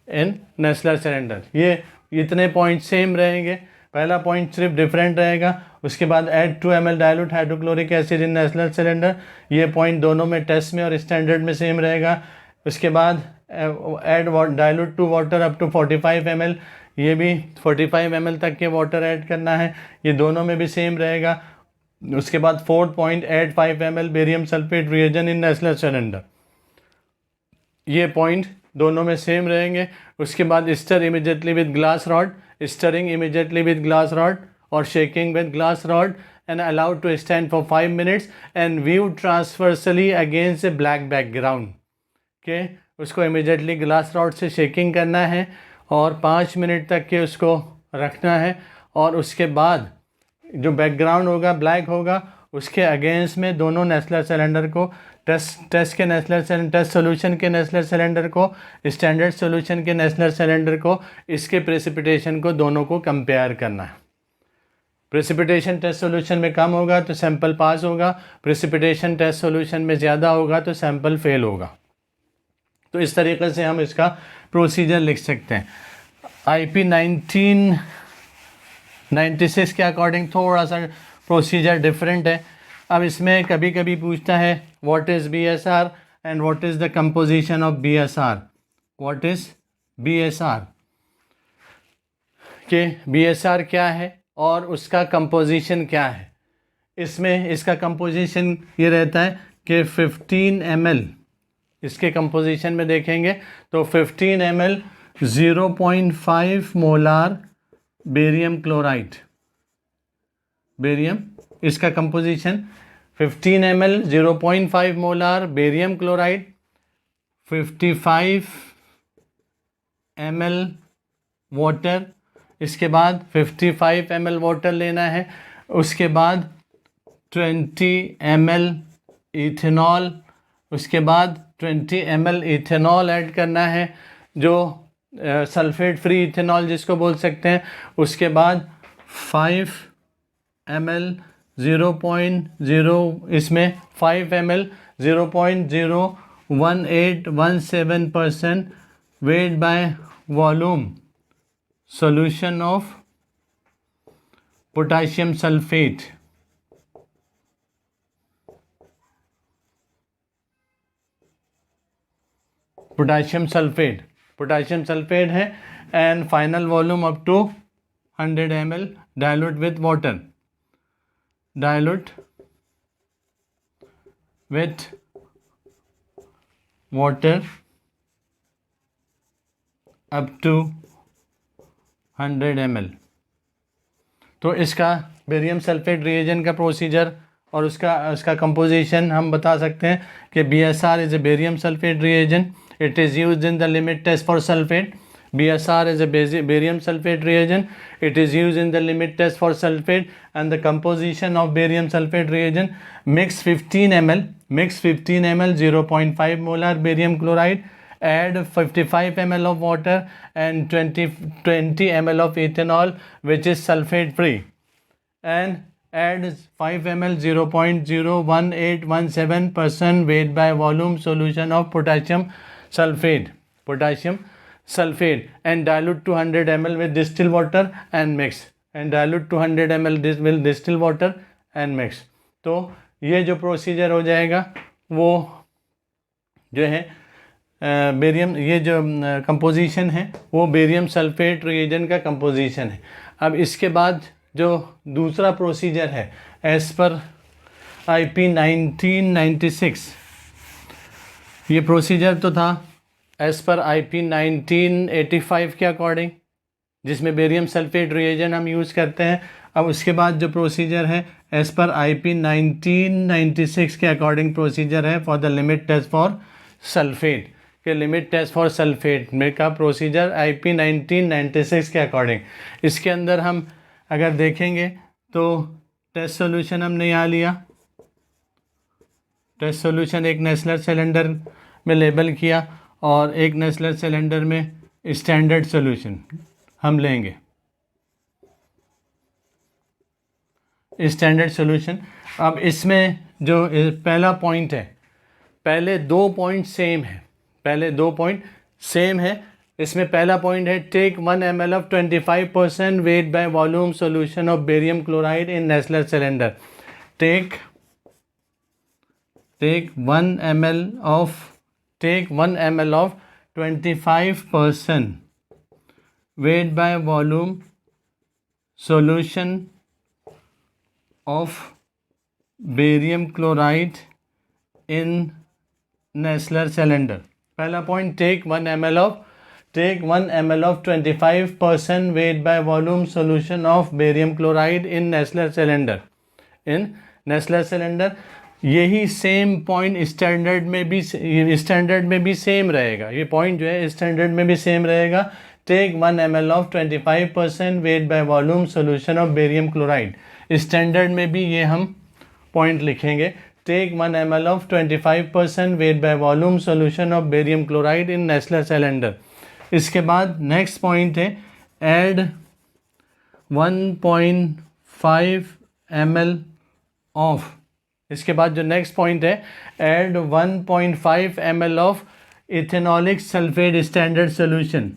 in Nessler cylinder. ये इतने पॉइंट सेम रहेंगे, पहला पॉइंट सिर्फ डिफरेंट रहेगा। उसके बाद add 2 ml dilute hydrochloric acid इन नेस्लर सिलेंडर, ये पॉइंट दोनों में टेस्ट में और स्टैंडर्ड में सेम रहेगा। उसके बाद add dilute to water up to 45 ml, ये भी 45 ml तक के वाटर ऐड करना है, ये दोनों में भी सेम रहेगा। उसके बाद fourth point add 5 ml barium sulphate reagent in Nessler cylinder, ये पॉइंट दोनों में सेम रहेंगे। उसके बाद stir immediately with glass rod, stirring immediately with glass rod और shaking with glass rod and allowed to stand for 5 minutes and viewed transversely against a black background। के उसको इमीडिएटली ग्लास रॉड से शेकिंग करना है और 5 मिनट तक के उसको रखना है, और उसके बाद जो बैकग्राउंड होगा ब्लैक होगा, उसके अगेंस्ट में दोनों नेस्लर सिलेंडर को टेस्ट सोल्यूशन के नेस्लर सिलेंडर को, स्टैंडर्ड सोल्यूशन के नेस्लर सिलेंडर को, इसके प्रेसिपिटेशन को दोनों को कंपेयर करना है। प्रेसिपिटेशन टेस्ट सोल्यूशन में कम होगा तो सैंपल पास होगा, प्रेसिपिटेशन टेस्ट सोल्यूशन में ज़्यादा होगा तो सैंपल फेल होगा। तो इस तरीके से हम इसका प्रोसीजर लिख सकते हैं। IP 1996 के अकॉर्डिंग थोड़ा सा प्रोसीजर डिफरेंट है। अब इसमें कभी कभी पूछता है what is BSR and what is the composition of BSR, what is BSR, कि BSR क्या है और उसका कंपोजिशन क्या है। इसमें इसका कंपोजिशन ये रहता है कि 15 ml, इसके कंपोजिशन में देखेंगे तो 15 ml 0.5 molar barium chloride, barium, इसका composition 15 ml 0.5 molar barium chloride, 55 ml water, इसके बाद 55 ml वाटर लेना है। उसके बाद 20 ml इथेनॉल, उसके बाद 20 ml इथेनॉल ऐड करना है, जो सल्फेट फ्री इथेनॉल जिसको बोल सकते हैं। उसके बाद 5 ml 0.0, इसमें 5 ml 0.01817% weight by volume solution of potassium sulfate, potassium sulphate है, and final volume up to 100 ml dilute with water, dilute with water up to 100 ml। तो इसका बेरियम सल्फेट रिएजेंट का प्रोसीजर और उसका कंपोजिशन हम बता सकते हैं कि BSR is a barium sulphate reagent, it is used in the limit test for sulphate. BSR is a barium sulfate reagent, it is used in the limit test for sulfate, and the composition of barium sulfate reagent: mix 15 ml 0.5 molar barium chloride, add 55 ml of water and 20 ml of ethanol which is sulfate free, and add 5 ml 0.01817% weight by volume solution of potassium sulfate and dilute to 100 ml with distilled water and mix, and dilute to 100 ml with distilled water and mix। तो ये जो प्रोसीजर हो जाएगा वो जो है बेरियम, ये जो कंपोजिशन है वो बेरियम सल्फेट रिएजेंट का कंपोजिशन है। अब इसके बाद जो दूसरा प्रोसीजर है एज़ पर IP 1996 ये प्रोसीजर तो था एज़ पर IP 1985 के अकॉर्डिंग, जिसमें बेरियम सल्फेट रिएजेंट हम यूज़ करते हैं। अब उसके बाद जो प्रोसीजर है एज़ पर IP 1996 के अकॉर्डिंग प्रोसीजर है for the limit test for sulphate के लिमिट टेस्ट फॉर सल्फेट में का प्रोसीजर IP 1996 के अकॉर्डिंग। इसके अंदर हम अगर देखेंगे तो टेस्ट सॉल्यूशन हमने यहाँ लिया, टेस्ट सॉल्यूशन एक नेस्लर सिलेंडर में लेबल किया और एक नेस्लर सिलेंडर में स्टैंडर्ड सॉल्यूशन हम लेंगे, स्टैंडर्ड सॉल्यूशन। अब इसमें जो पहला पॉइंट है, पहले 2 पॉइंट सेम है, पहले 2 पॉइंट सेम है। इसमें पहला पॉइंट है take 1 ml of 25% weight by volume solution of barium chloride in Nessler cylinder. Take 1 ml of 25% weight by volume solution of barium chloride in Nessler cylinder। पहला point take 1 ml of 25% weight by volume solution of barium chloride in Nessler cylinder। In Nessler cylinder यही सेम पॉइंट स्टैंडर्ड में भी सेम रहेगा। ये पॉइंट जो है स्टैंडर्ड में भी सेम रहेगा। Take 1 ml of 25% weight by volume solution of barium chloride. Standard में भी ये हम पॉइंट लिखेंगे, take 1 ml of 25% weight by volume solution of barium chloride in Nessler cylinder. इसके बाद नेक्स्ट पॉइंट है ऐड 1.5 ml ऑफ, इसके बाद जो नेक्स्ट पॉइंट है add 1.5 ml of ethanolic sulphate standard solution,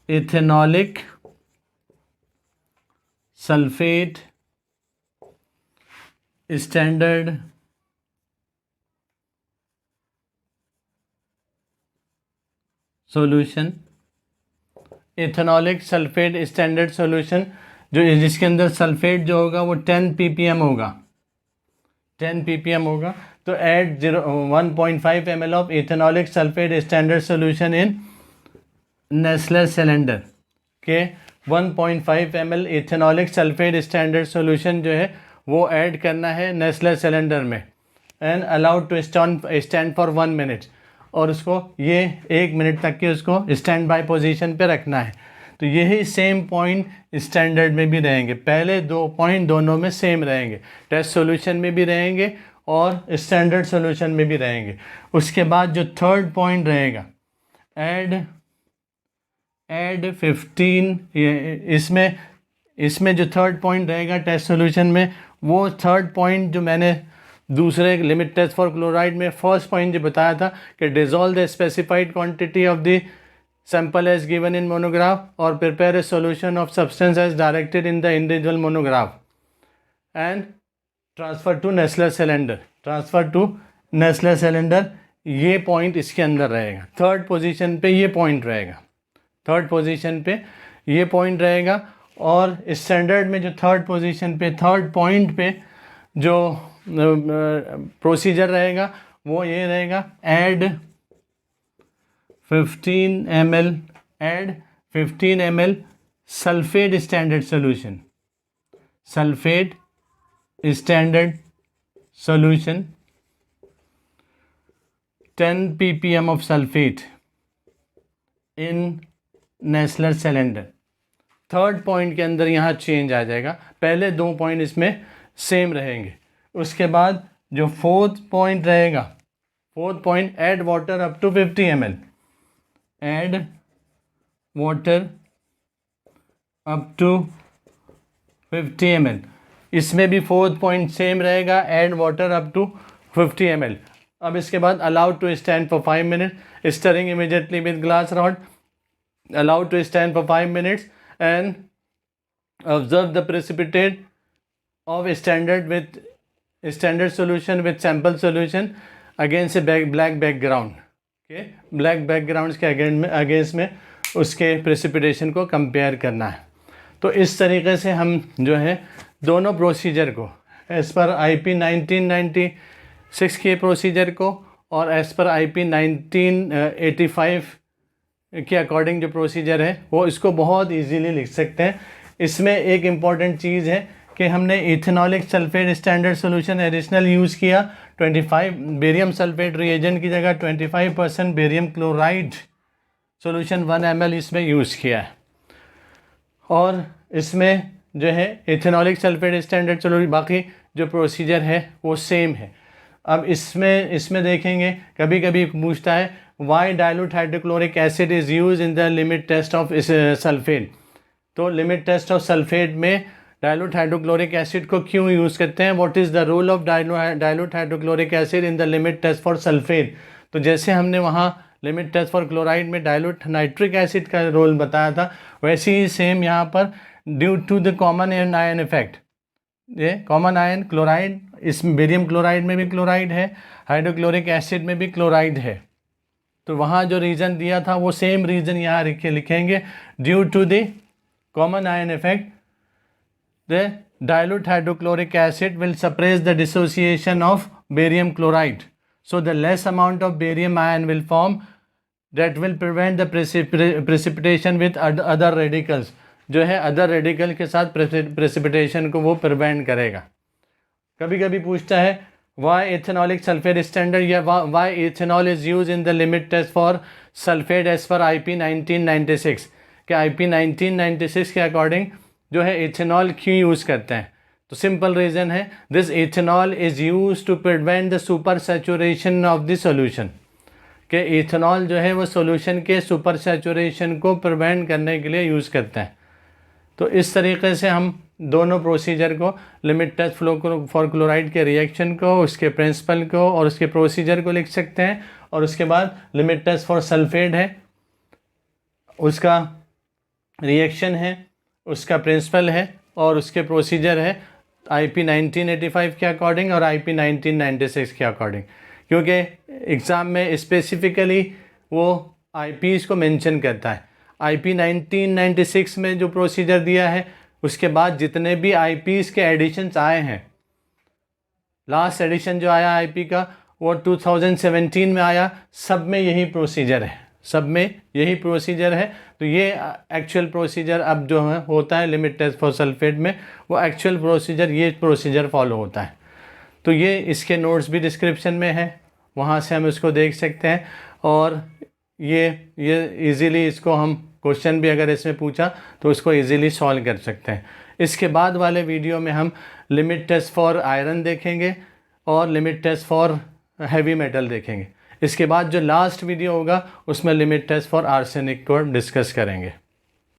ethanolic sulphate standard solution, ethanolic sulphate standard solution जो जिसके अंदर सल्फेट जो होगा वो 10 ppm होगा, 10 ppm होगा। तो add 1.5 ml of ethanolic sulphate standard solution in Nessler cylinder के 1.5 ml ethanolic sulphate standard solution जो है वो ऐड करना है नेस्लर सिलेंडर में and allowed to stand for 1 minute, और उसको ये 1 मिनट तक के उसको स्टैंड बाय पोजीशन पे रखना है। तो यही सेम पॉइंट स्टैंडर्ड में भी रहेंगे, पहले 2 पॉइंट दोनों में सेम रहेंगे, टेस्ट सॉल्यूशन में भी रहेंगे और स्टैंडर्ड सॉल्यूशन में भी रहेंगे। उसके बाद जो थर्ड पॉइंट रहेगा ऐड 15, इसमें जो थर्ड पॉइंट रहेगा टेस्ट सॉल्यूशन में, वो थर्ड पॉइंट जो मैंने दूसरे लिमिट टेस्ट फॉर क्लोराइड में फर्स्ट पॉइंट जो बताया था कि dissolve the specified quantity of the sample as given in monograph or prepare a solution of substance as directed in the individual monograph and transfer to Nessler cylinder, transfer to Nessler cylinder। ये पॉइंट इसके अंदर रहेगा, थर्ड पोजीशन पे ये पॉइंट रहेगा, थर्ड पोजीशन पे ये पॉइंट रहेगा। और स्टैंडर्ड में जो थर्ड पोजीशन पे थर्ड पॉइंट पे जो प्रोसीजर रहेगा वो ये रहेगा add 15 ml sulphate standard solution, sulphate standard solution 10 ppm of sulphate in Nessler cylinder. Third point के अंदर यहाँ चेंज आ जाएगा, पहले 2 पॉइंट इसमें सेम रहेंगे। उसके बाद जो फोर्थ पॉइंट रहेगा, fourth point add water up to 50 ml, add water up to 50 ml। इसमें भी फोर्थ पॉइंट सेम रहेगा, add water up to 50 ml। अब इसके बाद allowed to stand for 5 minute, stirring immediately with glass rod, allowed to stand for 5 minutes and observe the precipitate of standard solution with sample solution against a black background के ब्लैक बैकग्राउंड्स के अगेंस्ट में उसके प्रेसिपिटेशन को कंपेयर करना है। तो इस तरीके से हम जो है दोनों प्रोसीजर को एज़ पर IP 1996 के प्रोसीजर को और एज़ पर IP 1985 के अकॉर्डिंग जो प्रोसीजर है वो इसको बहुत इजीली लिख सकते हैं। इसमें एक इम्पॉर्टेंट चीज़ है कि हमने ethanolic sulphate standard solution additional use किया। 25 बेरियम सल्फेट रिएजेंट की जगह 25% बेरियम क्लोराइड सॉल्यूशन 1 ml इसमें यूज़ किया है। और इसमें जो है इथेनॉलिक सल्फेट स्टैंडर्ड सॉल्यूशन, बाकी जो प्रोसीजर है वो सेम है। अब इसमें देखेंगे कभी कभी पूछता है why dilute hydrochloric acid is use in the limit test of sulphate. तो लिमिट टेस्ट ऑफ सल्फेट में डाइल्यूट हाइड्रोक्लोरिक एसिड को क्यों यूज़ करते हैं, what is the role of dilute hydrochloric acid in the limit test for sulphate. तो जैसे हमने वहाँ लिमिट टेस्ट फॉर क्लोराइड में डाइल्यूट नाइट्रिक एसिड का रोल बताया था, वैसे ही सेम यहाँ पर due to the common ion effect, ये कॉमन आयन क्लोराइड, इसमें बेरियम क्लोराइड में भी क्लोराइड है, हाइड्रोक्लोरिक एसिड में भी क्लोराइड है। तो वहाँ जो रीज़न दिया था वो सेम रीज़न यहाँ लिखेंगे, due to the common ion effect the dilute hydrochloric acid will suppress the dissociation of barium chloride, so the less amount of barium ion will form that will prevent the precipitation with other radicals, जो है अदर रेडिकल के साथ प्रेसिपिटेशन को वो प्रिवेंट करेगा। कभी कभी पूछता है वाई इथेनॉलिक सल्फेट स्टैंडर्ड या why ethanol is use in the limit test for sulphate as per IP 1996 के IP 1996 के अकॉर्डिंग जो है इथेनॉल क्यों यूज़ करते हैं। तो सिंपल रीज़न है, this ethanol is use to prevent the super saturation of the solution, कि इथेनॉल जो है वो सॉल्यूशन के सुपर सैचुरेशन को प्रिवेंट करने के लिए यूज़ करते हैं। तो इस तरीके से हम दोनों प्रोसीजर को, limit test flow for chloride के रिएक्शन को, उसके प्रिंसिपल को और उसके प्रोसीजर को लिख सकते हैं। और उसके बाद लिमिट टेस्ट फॉर सल्फेट है, उसका रिएक्शन है, उसका प्रिंसिपल है और उसके प्रोसीजर है IP 1985 के अकॉर्डिंग और IP 1996 के अकॉर्डिंग, क्योंकि एग्ज़ाम में स्पेसिफ़िकली वो IPs को मेंशन करता है। IP 1996 में जो प्रोसीजर दिया है उसके बाद जितने भी IPs के एडिशंस आए हैं, लास्ट एडिशन जो आया IP का वो 2017 में आया, सब में यही प्रोसीजर है, सब में यही प्रोसीजर है। तो ये एक्चुअल प्रोसीजर अब जो है होता है लिमिट टेस्ट फॉर सल्फेट में, वो एक्चुअल प्रोसीजर ये प्रोसीजर फॉलो होता है। तो ये इसके नोट्स भी डिस्क्रिप्शन में है, वहाँ से हम इसको देख सकते हैं। और ये इजीली इसको हम क्वेश्चन भी अगर इसमें पूछा तो इसको इजीली सॉल्व कर सकते हैं। इसके बाद वाले वीडियो में हम लिमिट टेस्ट फॉर आयरन देखेंगे और limit test for heavy metal देखेंगे। इसके बाद जो लास्ट वीडियो होगा उसमें लिमिट टेस्ट फॉर आर्सेनिक को डिस्कस करेंगे।